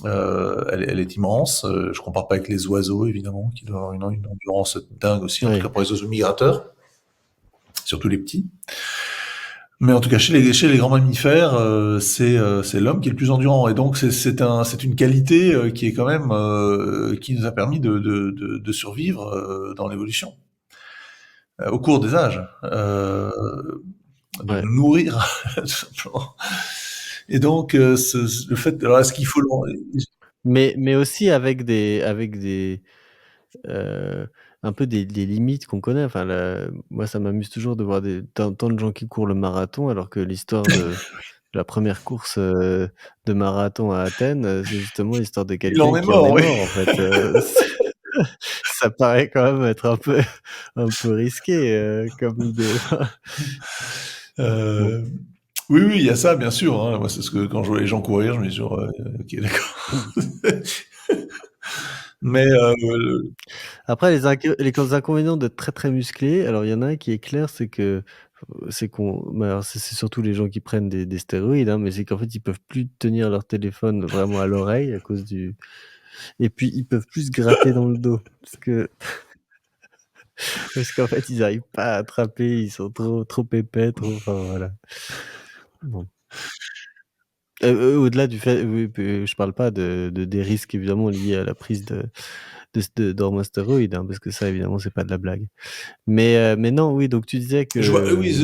Elle est immense. Je compare pas avec les oiseaux, évidemment, qui doivent avoir une endurance dingue aussi, en tout Oui, cas pour les oiseaux migrateurs, surtout les petits. Mais en tout cas, chez les grands mammifères, c'est l'homme qui est le plus endurant. Et donc, c'est une qualité qui est quand même qui nous a permis de survivre dans l'évolution au cours des âges, de ouais. nous nourrir tout simplement. Et donc, le fait, alors est-ce qu'il faut Mais aussi heu, un peu des limites qu'on connaît. Enfin, moi, ça m'amuse toujours de voir tant de gens qui courent le marathon, alors que l'histoire de la première course, de marathon à Athènes, c'est justement l'histoire de il en quelqu'un est qui en mort, est oui. mort, en fait, ça paraît quand même être un peu risqué, comme idée. Bon. Euh, oui, oui, il y a ça, bien sûr. Hein. Moi, c'est ce que quand je vois les gens courir, je me dis toujours, ok, d'accord. Mais Après les inconvénients d'être très, très musclé, alors il y en a un qui est clair, c'est qu'on mais alors c'est surtout les gens qui prennent des stéroïdes, hein, mais c'est qu'en fait, ils peuvent plus tenir leur téléphone vraiment à l'oreille à cause du et puis ils peuvent plus se gratter dans le dos parce qu'en fait, ils arrivent pas à attraper, ils sont trop épais, trop enfin voilà. Bon. Au-delà du fait oui, je parle pas des risques évidemment liés à la prise d'hormones stéroïdes, hein, parce que ça évidemment, c'est pas de la blague. Mais non, oui, donc tu disais je vois, que, oui,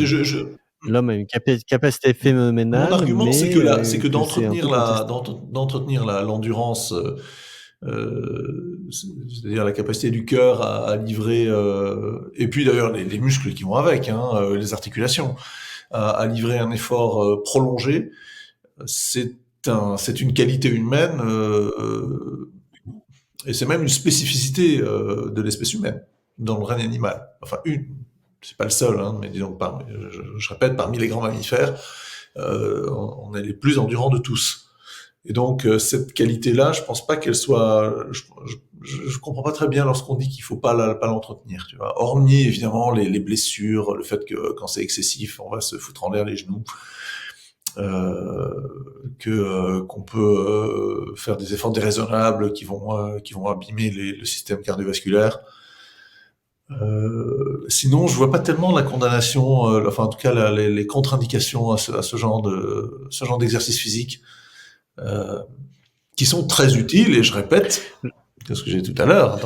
l'homme a une capacité mon phénoménale, argument, mais c'est que que c'est un peu contesté. d'entretenir l'endurance, c'est-à-dire la capacité du cœur à livrer, et puis d'ailleurs les muscles qui vont avec, hein, les articulations, à livrer un effort prolongé, c'est c'est une qualité humaine, et c'est même une spécificité de l'espèce humaine dans le règne animal. Enfin, c'est pas le seul, hein, mais disons, je répète, parmi les grands mammifères, on est les plus endurants de tous. Et donc cette qualité-là, je pense pas qu'elle soit. Je comprends pas très bien lorsqu'on dit qu'il faut pas l'entretenir. Tu vois, hormis évidemment les blessures, le fait que quand c'est excessif, on va se foutre en l'air les genoux, que qu'on peut faire des efforts déraisonnables qui vont abîmer le système cardiovasculaire. Sinon, je vois pas tellement la condamnation, enfin en tout cas les contre-indications à ce genre d'exercice physique, euh, qui sont très utiles. Et je répète ce que j'ai dit tout à l'heure,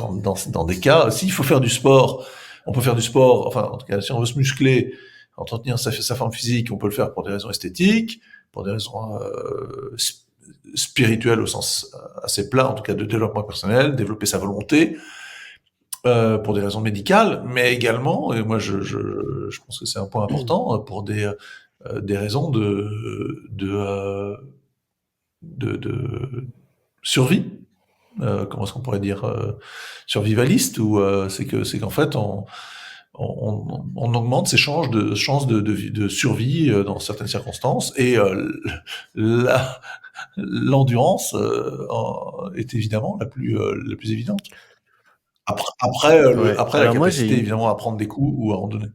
dans des cas, s'il faut faire du sport, on peut faire du sport. Enfin, en tout cas, si on veut se muscler, entretenir sa forme physique, on peut le faire pour des raisons esthétiques, pour des raisons spirituelles au sens assez plat, en tout cas de développement personnel, développer sa volonté pour des raisons médicales, mais également, et moi je pense que c'est un point important, pour des raisons de survie. Comment est-ce qu'on pourrait dire survivaliste, ou c'est qu'en fait on augmente ses chances de survie dans certaines circonstances, et l'endurance est évidemment la plus évidente. Ouais, Après la alors moi j'ai capacité une évidemment à prendre des coups ou à en donner.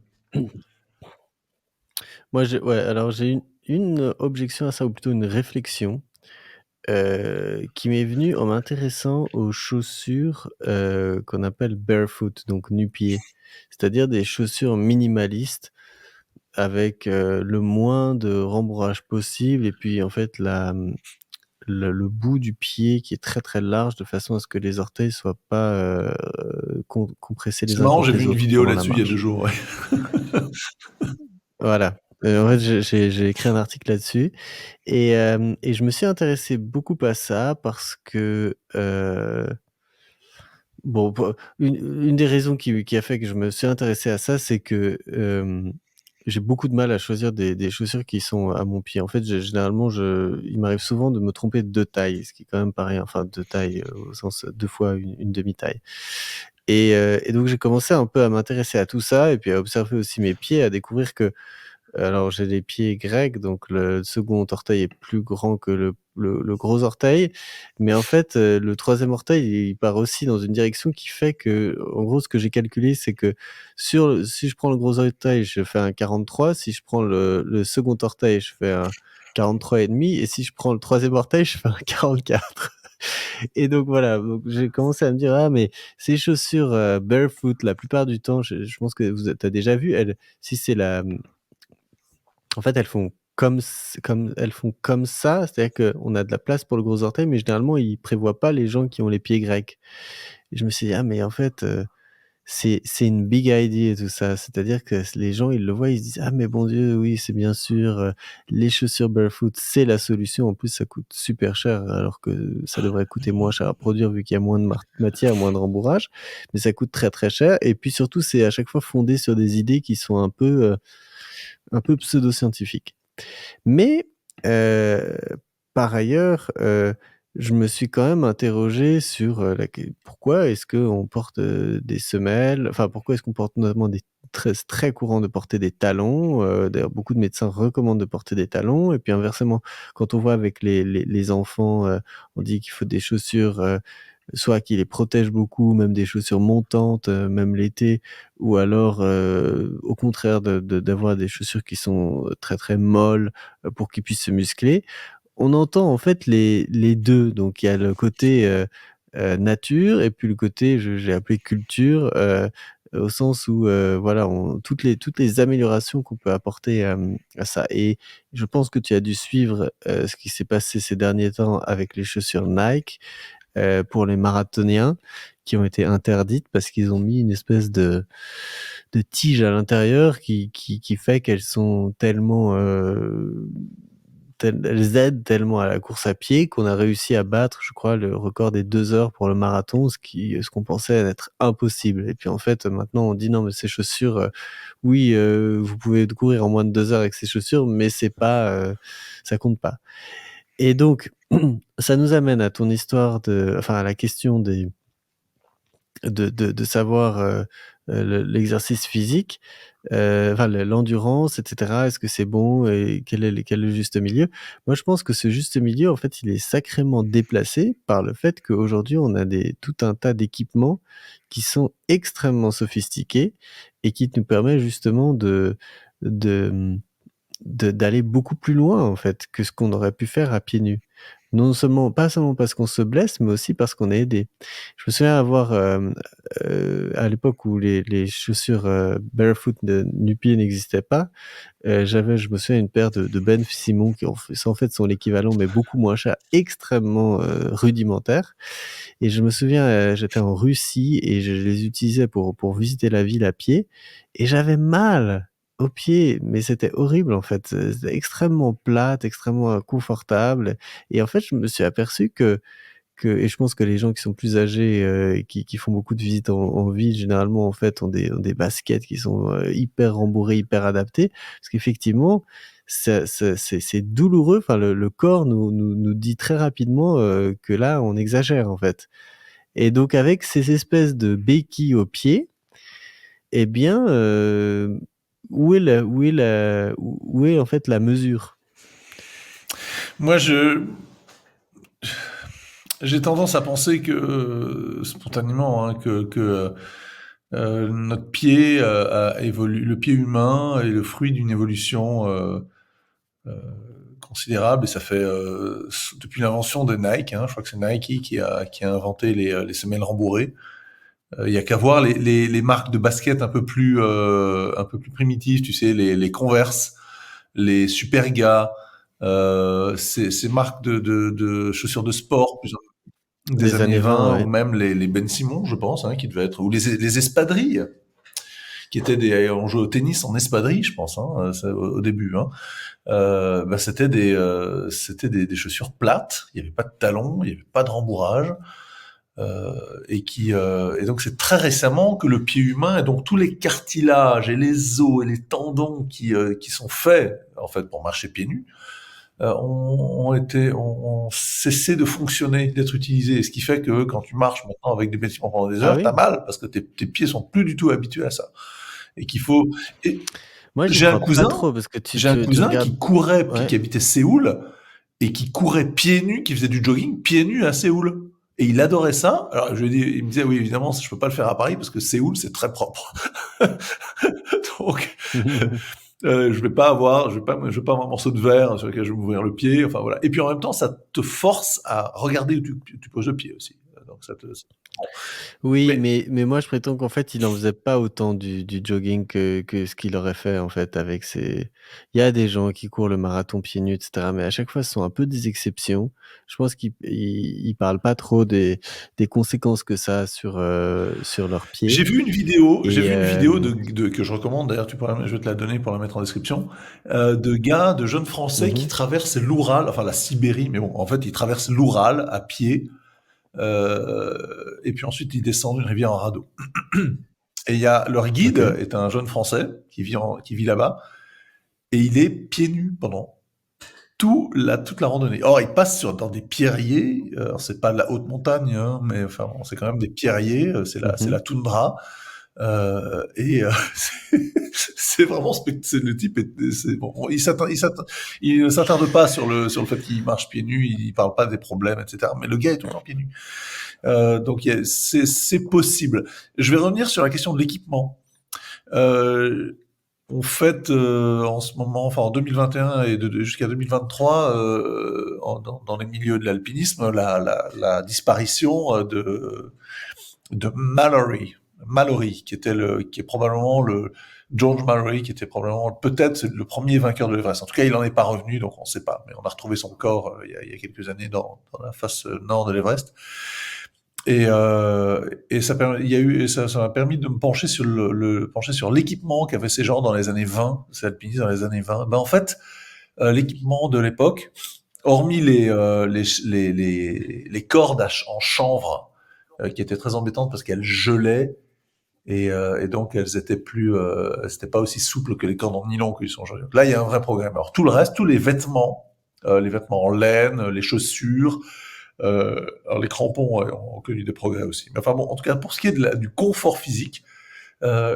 moi j'ai ouais, alors j'ai une objection à ça ou plutôt une réflexion, qui m'est venue en m'intéressant aux chaussures, qu'on appelle barefoot, donc nu-pieds. C'est-à-dire des chaussures minimalistes avec, le moins de rembourrage possible et puis en fait le bout du pied qui est très, très large de façon à ce que les orteils soient pas, compressés les C'est uns marrant, j'ai contre vu les une autres vidéo pendant la là-dessus il y a 2 marche. jours, ouais. Voilà, en fait, j'ai écrit un article là-dessus et je me suis intéressé beaucoup à ça parce que, bon, une des raisons qui a fait que je me suis intéressé à ça, c'est que, j'ai beaucoup de mal à choisir des chaussures qui sont à mon pied. En fait, généralement, il m'arrive souvent de me tromper de taille, ce qui est quand même pas rien, enfin de taille, au sens 2 fois une demi-taille et donc j'ai commencé un peu à m'intéresser à tout ça et puis à observer aussi mes pieds, à découvrir que alors j'ai des pieds grecs, donc le second orteil est plus grand que le gros orteil. Mais en fait, le troisième orteil, il part aussi dans une direction qui fait que, en gros, ce que j'ai calculé, c'est que si je prends le gros orteil, je fais un 43, si je prends le second orteil, je fais un 43,5 et si je prends le troisième orteil, je fais un 44. Et donc voilà, donc j'ai commencé à me dire: «Ah mais ces chaussures, barefoot la plupart du temps», je pense que tu as déjà vu, si c'est en fait, elles font comme ça, c'est-à-dire qu'on a de la place pour le gros orteil, mais généralement, ils prévoient pas les gens qui ont les pieds grecs. Et je me suis dit: «Ah mais en fait, c'est une big idea tout ça». C'est-à-dire que les gens, ils le voient, ils se disent: «Ah mais bon Dieu, oui, c'est bien sûr, les chaussures barefoot, c'est la solution». En plus, ça coûte super cher, alors que ça devrait coûter moins cher à produire vu qu'il y a moins de matière, moins de rembourrage. Mais ça coûte très, très cher et puis surtout, c'est à chaque fois fondé sur des idées qui sont un peu pseudo-scientifiques. Mais, heu, par ailleurs, je me suis quand même interrogé sur, la ques pourquoi est-ce qu'on porte, des semelles? Enfin, pourquoi est-ce qu'on porte notamment c'est très courant de porter des talons, d'ailleurs beaucoup de médecins recommandent de porter des talons et puis inversement, quand on voit avec les enfants, on dit qu'il faut des chaussures, soit qui les protègent beaucoup, même des chaussures montantes, même l'été ou alors, au contraire d'avoir des chaussures qui sont, très, très molles, pour qu'ils puissent se muscler. On entend en fait les 2, donc il y a le côté, nature et puis le côté j'ai appelé culture, au sens où, voilà, on toutes les améliorations qu'on peut apporter, à ça et je pense que tu as dû suivre, ce qui s'est passé ces derniers temps avec les chaussures Nike, pour les marathoniens qui ont été interdites parce qu'ils ont mis une espèce de tige à l'intérieur qui fait qu'elles sont tellement, elles aident tellement à la course à pied qu'on a réussi à battre, je crois, le record des 2 heures pour le marathon, ce qu'on pensait être impossible et puis, en fait, maintenant on dit: «Non, mais ces chaussures, oui, vous pouvez courir en moins de 2 heures avec ces chaussures, mais c'est pas, ça compte pas». Et donc, ça nous amène à ton histoire à la question de savoir, l'exercice physique, l'endurance et cetera. Est-ce que c'est bon et quel est le juste milieu? Moi, je pense que ce juste milieu, en fait, il est sacrément déplacé par le fait qu'aujourd'hui, on a tout un tas d'équipements qui sont extrêmement sophistiqués et qui nous permet justement de, mmh d'aller beaucoup plus loin, en fait, que ce qu'on aurait pu faire à pieds nus. Non seulement Pas seulement parce qu'on se blesse, mais aussi parce qu'on est aidé. Je me souviens avoir, à l'époque où les chaussures, barefoot de nu-pieds n'existaient pas, je me souviens une paire de Ben Simon qui en fait sont l'équivalent, mais beaucoup moins cher, extrêmement, rudimentaires et je me souviens, j'étais en Russie et je les utilisais pour visiter la ville à pied et j'avais mal aux pieds, mais c'était horrible en fait, c'était extrêmement plate, extrêmement inconfortable et en fait, je me suis aperçu et je pense que les gens qui sont plus âgés, et qui font beaucoup de visites en ville, généralement, en fait, ont des baskets qui sont, hyper rembourrées, hyper adaptées. Parce qu'effectivement, c'est douloureux, enfin le corps nous dit très rapidement, que là, on exagère, en fait. Et donc avec ces espèces de béquilles aux pieds et bien, où est en fait la mesure? Moi, j'ai tendance à penser que, spontanément, hein, notre pied, le pied humain est le fruit d'une évolution, heu, considérable et ça fait, depuis l'invention de Nike, hein, je crois que c'est Nike qui a inventé les semelles rembourrées. Il y a qu'à voir les marques de basket un peu plus primitives, tu sais, les Converse, les Superga, ces marques de chaussures de sport plus des Des années années 20, 20 ou ouais. même les Ben Simon, je pense, hein, qui devaient être, ou les espadrilles, qui étaient on jouait au tennis en espadrilles, je pense, hein, au début, hein. Bah, c'était des chaussures plates, il n'y avait pas de talons, il n'y avait pas de rembourrage, et donc c'est très récemment que le pied humain et donc tous les cartilages et les os et les tendons qui sont faits en fait pour marcher pieds nus, ont cessé de fonctionner, d'être utilisés. Ce qui fait que quand tu marches maintenant avec des vêtements pendant des Ah heures, t'as oui? mal parce que tes pieds sont plus du tout habitués à ça. Et qu'il faut. Et Moi, j'y j'ai un crois pas cousin, trop parce que j'ai un tu cousin regardes qui courait, ouais. qui habitait Séoul et qui courait pieds nus, qui faisait du jogging pieds nus à Séoul. Et il adorait ça. Alors je lui ai dit, il me disait oui évidemment je peux pas le faire à Paris parce que Séoul c'est très propre. Donc je vais pas avoir un morceau de verre sur lequel je vais m'ouvrir le pied, enfin voilà. Et puis en même temps, ça te force à regarder où tu poses le pied aussi. Donc ça te bon. Oui, Mais mais moi je prétends qu'en fait, il en faisait pas autant du jogging que ce qu'il aurait fait en fait avec ses il y a des gens qui courent le marathon pieds nus et cetera, mais à chaque fois ce sont un peu des exceptions. Je pense qu'ils parlent pas trop des conséquences que ça a sur leurs pieds j'ai et vu une vidéo de que je recommande d'ailleurs, je vais te la donner pour la mettre en description, de jeunes Français qui mmh traversent l'Oural, enfin la Sibérie, mais bon, en fait, ils traversent l'Oural à pied, et puis ensuite ils descendent une rivière en radeau. Et il y a leur guide OK. est un jeune Français qui vit là-bas, et il est pieds nus pendant toute la randonnée. Or, il passe dans des pierriers, alors c'est pas de la haute montagne, hein, mais enfin bon, c'est quand même des pierriers, c'est Mmh la toundra, et c'est vraiment le type c'est bon, il ne s'attarde pas sur le fait qu'il marche pieds nus, il parle pas des problèmes, etc. Mais le gars est tout le temps pieds nus. Donc c'est possible. Je vais revenir sur la question de l'équipement. Euh, on fête en ce moment, enfin en 2021 et jusqu'à 2023, dans les milieux de l'alpinisme, la disparition de Mallory, qui est probablement le George Mallory, qui était probablement peut-être le premier vainqueur de l'Everest. En tout cas, il n'en est pas revenu, donc on ne sait pas. Mais on a retrouvé son corps il y a quelques années dans la face nord de l'Everest. Et ça m'a permis de me pencher pencher sur l'équipement qu'avaient ces gens dans les années 20, ces alpinistes dans les années 20. Ben en fait, l'équipement de l'époque, hormis les cordes en chanvre, qui étaient très embêtantes parce qu'elles gelaient et donc c'était pas aussi souple que les cordes en nylon qu'ils sont aujourd'hui. Là, il y a un vrai progrès. Alors tout le reste, tous les vêtements en laine, les chaussures, alors les crampons ont connu des progrès aussi. Mais enfin bon, en tout cas, pour ce qui est du confort physique, euh,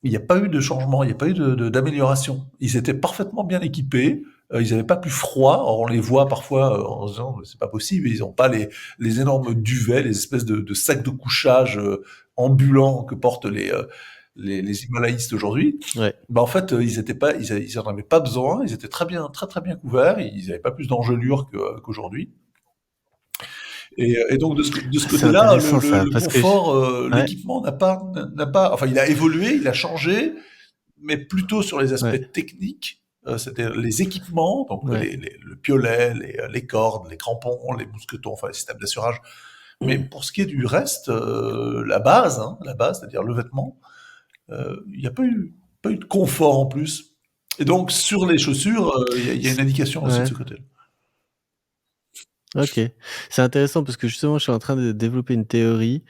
il n'y a pas eu de changement, il n'y a pas eu d'amélioration. Ils étaient parfaitement bien équipés, ils n'avaient pas plus froid. Or, on les voit parfois en se disant c'est pas possible, ils n'ont pas les énormes duvets, les espèces de sacs de couchage ambulants que portent les Himalayistes aujourd'hui. Ouais. Ben, en fait, ils en avaient pas besoin, ils étaient très très bien couverts, ils n'avaient pas plus d'engelure qu'aujourd'hui. Et donc de ce Ah, c'est côté-là, intéressant ça le parce que j confort, ouais, l'équipement n'a pas, enfin il a évolué, il a changé, mais plutôt sur les ouais, aspects techniques. C'était les équipements, donc ouais. le piolet, les cordes, les crampons, les mousquetons, enfin les systèmes d'assurage. Mais pour ce qui est du reste, la base, c'est-à-dire le vêtement, il n'y a pas eu de confort en plus. Et donc sur les chaussures, il y a C une indication aussi de ouais. ce côté-là. OK. C'est intéressant parce que justement, je suis en train de développer une théorie,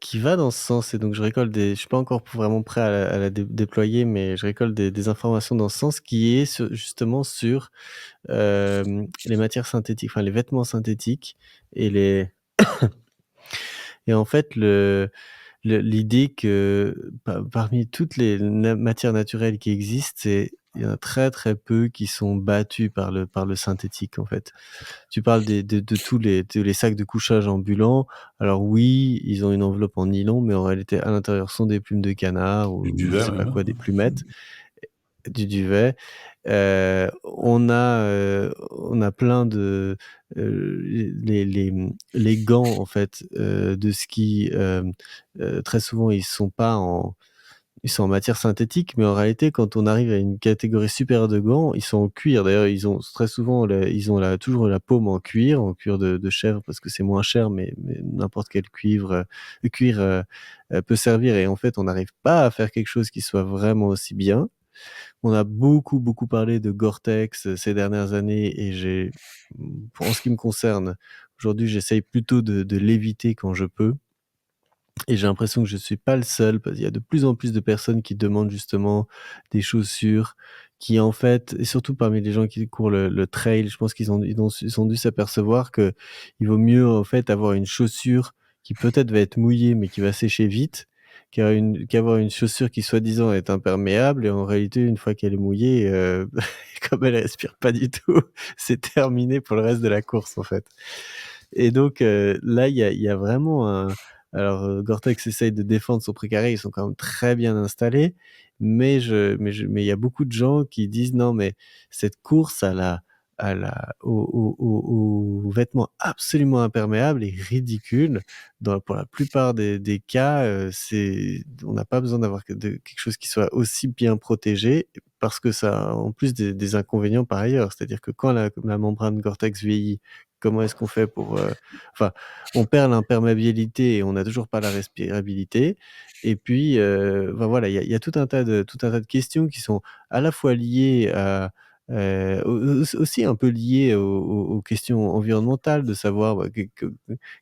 qui va dans ce sens et donc je suis pas encore vraiment prêt à la déployer, mais je récolte des informations dans ce sens qui est justement sur, les matières synthétiques, enfin les vêtements synthétiques et les et en fait l'idée que parmi toutes les matières naturelles qui existent, il y en a très, très peu qui sont battues par le synthétique, en fait. Tu parles de tous les sacs de couchage ambulants. Alors oui, ils ont une enveloppe en nylon, mais en réalité, à l'intérieur sont des plumes de canard Du ou je duvet sais pas même, quoi, hein. des plumettes, du duvet. On a plein les gants, en fait, de ski, très souvent, ils sont en matière synthétique, mais en réalité, quand on arrive à une catégorie supérieure de gants, ils sont en cuir. D'ailleurs, ils ont très souvent ils ont toujours la paume en cuir de chèvre parce que c'est moins cher, mais n'importe quel cuir, peut servir et en fait, on n'arrive pas à faire quelque chose qui soit vraiment aussi bien. On a beaucoup, beaucoup parlé de Gore-Tex, ces dernières années et en ce qui me concerne, aujourd'hui, j'essaye plutôt de l'éviter quand je peux. Et j'ai l'impression que je suis pas le seul, parce qu'il y a de plus en plus de personnes qui demandent justement des chaussures qui en fait et surtout parmi les gens qui courent le trail, je pense ils ont dû s'apercevoir qu'il vaut mieux en fait avoir une chaussure qui peut-être va être mouillée, mais qui va sécher vite, qu'avoir une chaussure qui soi-disant est imperméable et en réalité une fois qu'elle est mouillée, comme elle respire pas du tout, c'est terminé pour le reste de la course en fait. Et donc, là, il y a vraiment Alors, Gore-Tex essaye de défendre son précaré, ils sont quand même très bien installés, mais il y a beaucoup de gens qui disent: «Non, mais cette course aux vêtements absolument imperméables est ridicule». Pour la plupart des cas, on n'a pas besoin d'avoir quelque chose qui soit aussi bien protégé parce que ça a en plus des inconvénients par ailleurs. C'est-à-dire que quand la membrane Gore-Tex vieillit, comment est-ce qu'on fait enfin, on perd l'imperméabilité et on n'a toujours pas la respirabilité et puis, enfin voilà, il y a tout un tas de questions qui sont à la fois liées à, aussi un peu liées aux questions environnementales, de savoir, bah,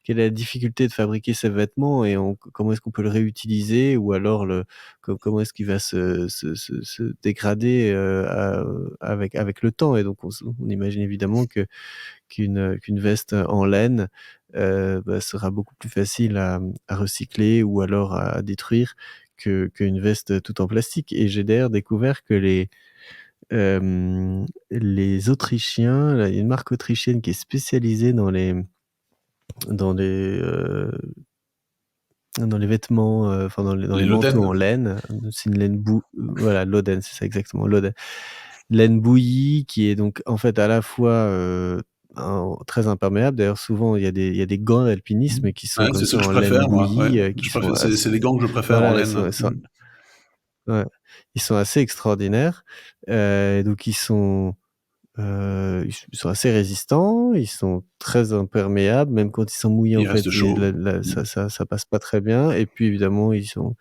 quelle est la difficulté de fabriquer ces vêtements et comment est-ce qu'on peut le réutiliser ou alors comment est-ce qu'il va se dégrader, avec le temps et donc on imagine évidemment qu'une veste en laine, bah, sera beaucoup plus facile à recycler ou alors à détruire qu'une veste toute en plastique et j'ai d'ailleurs découvert que les Autrichiens, là, il y a une marque autrichienne qui est spécialisée dans les vêtements, enfin dans les Les manteaux Loden. en laine. C'est une laine voilà, Loden, c'est ça exactement, Loden. Laine bouillie qui est donc en fait à la fois, très imperméable. D'ailleurs souvent il y a des gants Mmh. d'alpinisme qui sont Ouais, comme c'est ça ce que je en laine préfère moi, ouais. bouillie, qui Je sont préfère c'est les gants que je préfère en voilà, ils laine. sont ils sont Mmh. ouais, ils sont assez extraordinaires, donc ils sont assez résistants, ils sont très imperméables, même quand ils sont mouillés en Il reste fait, chaud. Mmh. ça passe pas très bien et puis évidemment ils sont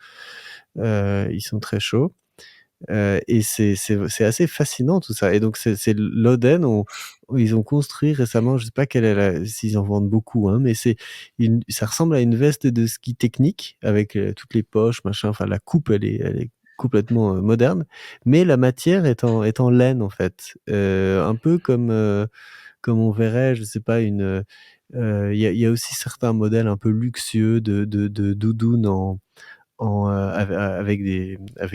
très chauds. Et c'est assez fascinant tout ça et donc c'est l'Oden ils ont construit récemment, je sais pas quelle est la s'ils en vendent beaucoup, hein, mais ça ressemble à une veste de ski technique avec, toutes les poches machin, enfin la coupe elle est complètement, moderne, mais la matière est en laine en fait, un peu comme on verrait, je sais pas il y a aussi certains modèles un peu luxueux de doudounes avec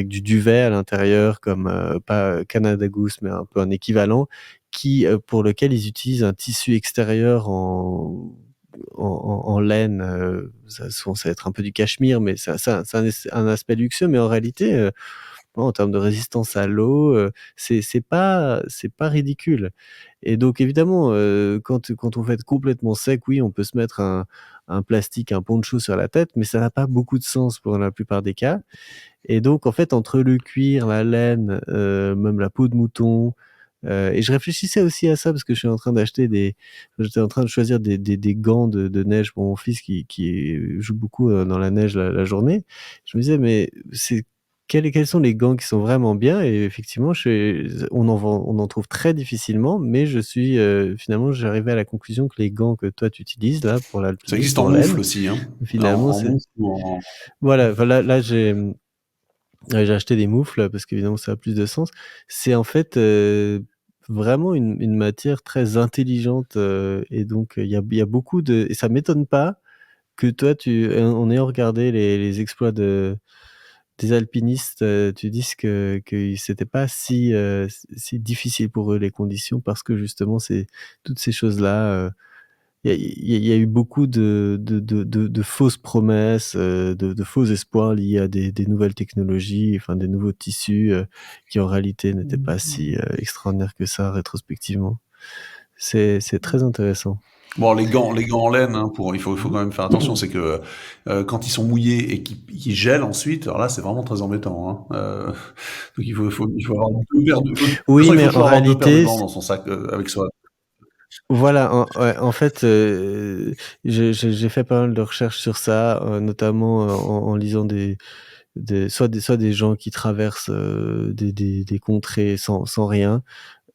du duvet à l'intérieur comme, pas Canada Goose, mais un peu un équivalent pour lequel ils utilisent un tissu extérieur en laine, souvent ça va être un peu du cachemire, mais ça a un aspect luxueux, mais en réalité, en termes de résistance à l'eau, c'est pas ridicule et donc évidemment, quand on va être complètement sec, oui, on peut se mettre un plastique, un poncho sur la tête, mais ça n'a pas beaucoup de sens pour la plupart des cas et donc en fait, entre le cuir, la laine, même la peau de mouton, et je réfléchissais aussi à ça parce que j'étais en train de choisir des gants de neige pour mon fils qui joue beaucoup, dans la neige la journée. Je me disais: «Mais quels sont les gants qui sont vraiment bien?» Et effectivement, on en trouve très difficilement, mais finalement, j'arrivais à la conclusion que les gants que toi tu utilises là pour Ça existe l'alpinisme en en moufle laine, aussi, hein. finalement En c'est moufle ou en voilà, là j'ai acheté des moufles parce qu'évidemment ça a plus de sens. C'est en fait, vraiment une matière très intelligente, et donc il y a beaucoup et ça m'étonne pas que toi en ayant regardé les exploits des alpinistes, tu dises que c'était pas si difficile pour eux les conditions parce que justement c'est toutes ces choses-là, il y a eu beaucoup de fausses promesses, de faux espoirs liés à des nouvelles technologies, enfin des nouveaux tissus, qui en réalité n'étaient pas si, extraordinaires que ça rétrospectivement. C'est très intéressant. bon, les gants en laine, hein, il faut quand même faire attention, c'est que, quand ils sont mouillés et qu'ils gèlent ensuite, alors là, c'est vraiment très embêtant, hein. Donc il faut avoir 2 paires de faut de toute Oui, façon, il mais faut en toujours avoir 2 paires de réalité, gants dans son sac, avec soi. voilà, ouais, en fait, j'ai fait pas mal de recherches sur ça, notamment, en lisant soit des gens qui traversent, des contrées sans rien,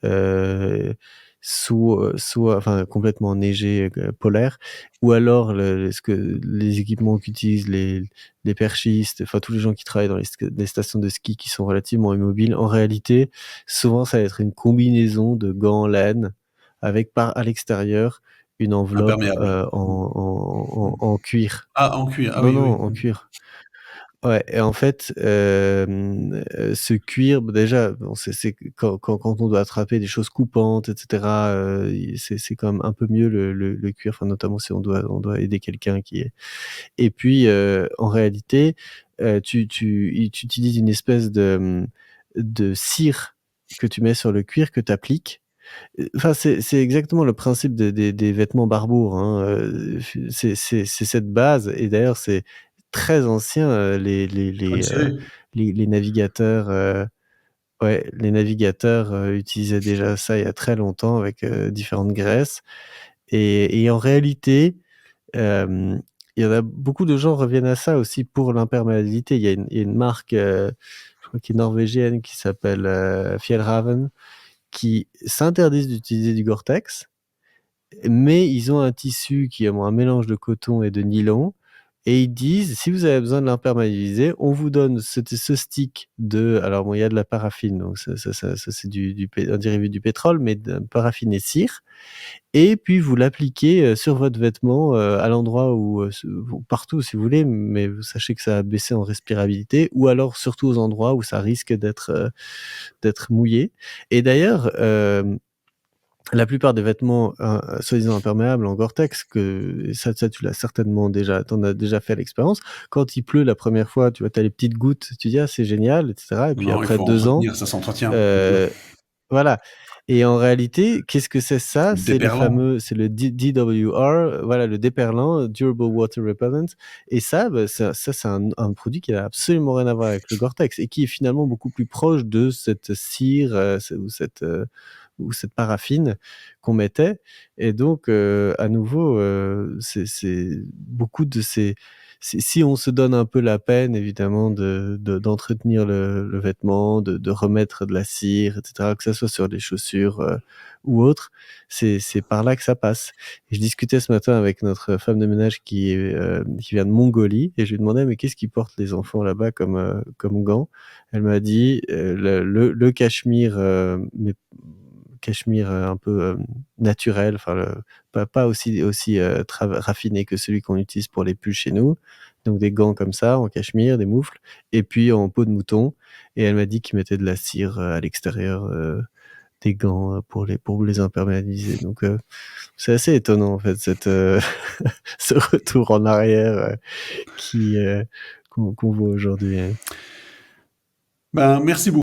heu, soit enfin complètement enneigées, polaires ou alors les équipements qu'utilisent les perchistes, enfin tous les gens qui travaillent dans les stations de ski qui sont relativement immobiles. En réalité, souvent ça va être une combinaison de gants en laine avec à l'extérieur une enveloppe, Imperméable. en Mmh. cuir. Ah, en cuir, ah Non, oui, non, oui. en Mmh. cuir. Ouais et en fait, ce cuir, bah, déjà, bon, c'est quand on doit attraper des choses coupantes et cetera, i c'est quand même un peu mieux le cuir, enfin, notamment si on doit aider quelqu'un qui est et puis, en réalité, tu utilises une espèce de cire que tu mets sur le cuir que tu appliques. Enfin, c'est exactement le principe des vêtements Barbour, hein, c'est cette base et d'ailleurs c'est très ancien, Col ciré. les navigateurs, ouais, les navigateurs, utilisaient déjà ça il y a très longtemps avec, différentes graisses et en réalité, il y en a beaucoup de gens reviennent à ça aussi pour l'imperméabilité. Il y a une marque, je crois qui est norvégienne qui s'appelle, Fjällräven qui s'interdisent d'utiliser du Gore-Tex, mais ils ont un tissu qui est un mélange de coton et de nylon et ils disent: «Si vous avez besoin de l'imperméabiliser, on vous donne ce stick de» alors bon, il y a de la paraffine, donc ça c'est un dérivé du pétrole, mais de paraffine et cire et puis vous l'appliquez, sur votre vêtement, à l'endroit où, partout si vous voulez, mais vous sachez que ça va baisser en respirabilité ou alors surtout aux endroits où ça risque d'être mouillé et d'ailleurs, la plupart des vêtements, soi-disant imperméables en Gore-Tex que ça tu l'as certainement déjà tu en as déjà fait l'expérience. Quand il pleut la première fois, tu vois, tu as les petites gouttes, tu dis: «Ah c'est génial» et cetera et puis Non, il après faut 2 ans, entretenir, ça s'entretient, le bleu. heu, voilà et en réalité, qu'est-ce que c'est ça? Le C'est déperlant. c'est le DWR, voilà, le déperlant, Durable Water Repellent et ça, bah, ça c'est un produit qui a absolument rien à voir avec le Gore-Tex et qui est finalement beaucoup plus proche de cette cire, ou cette paraffine qu'on mettait et donc à nouveau, c'est beaucoup de ces si on se donne un peu la peine évidemment d'entretenir le vêtement, de remettre de la cire et cetera, que ça soit sur les chaussures, ou autres, c'est par là que ça passe et je discutais ce matin avec notre femme de ménage qui vient de Mongolie et je lui demandais: «Mais qu'est-ce qu'ils portent les enfants là-bas comme gants?» Elle m'a dit, le cachemire, mais cachemire, un peu, naturel, enfin pas aussi, raffiné que celui qu'on utilise pour les pulls chez nous. Donc des gants comme ça en cachemire, des moufles et puis en peau de mouton et elle m'a dit qu'ils mettaient de la cire, à l'extérieur, des gants, pour les imperméabiliser. Donc c'est assez étonnant en fait ce retour en arrière, qui, qu'on voit aujourd'hui, hein. Ben, merci beaucoup.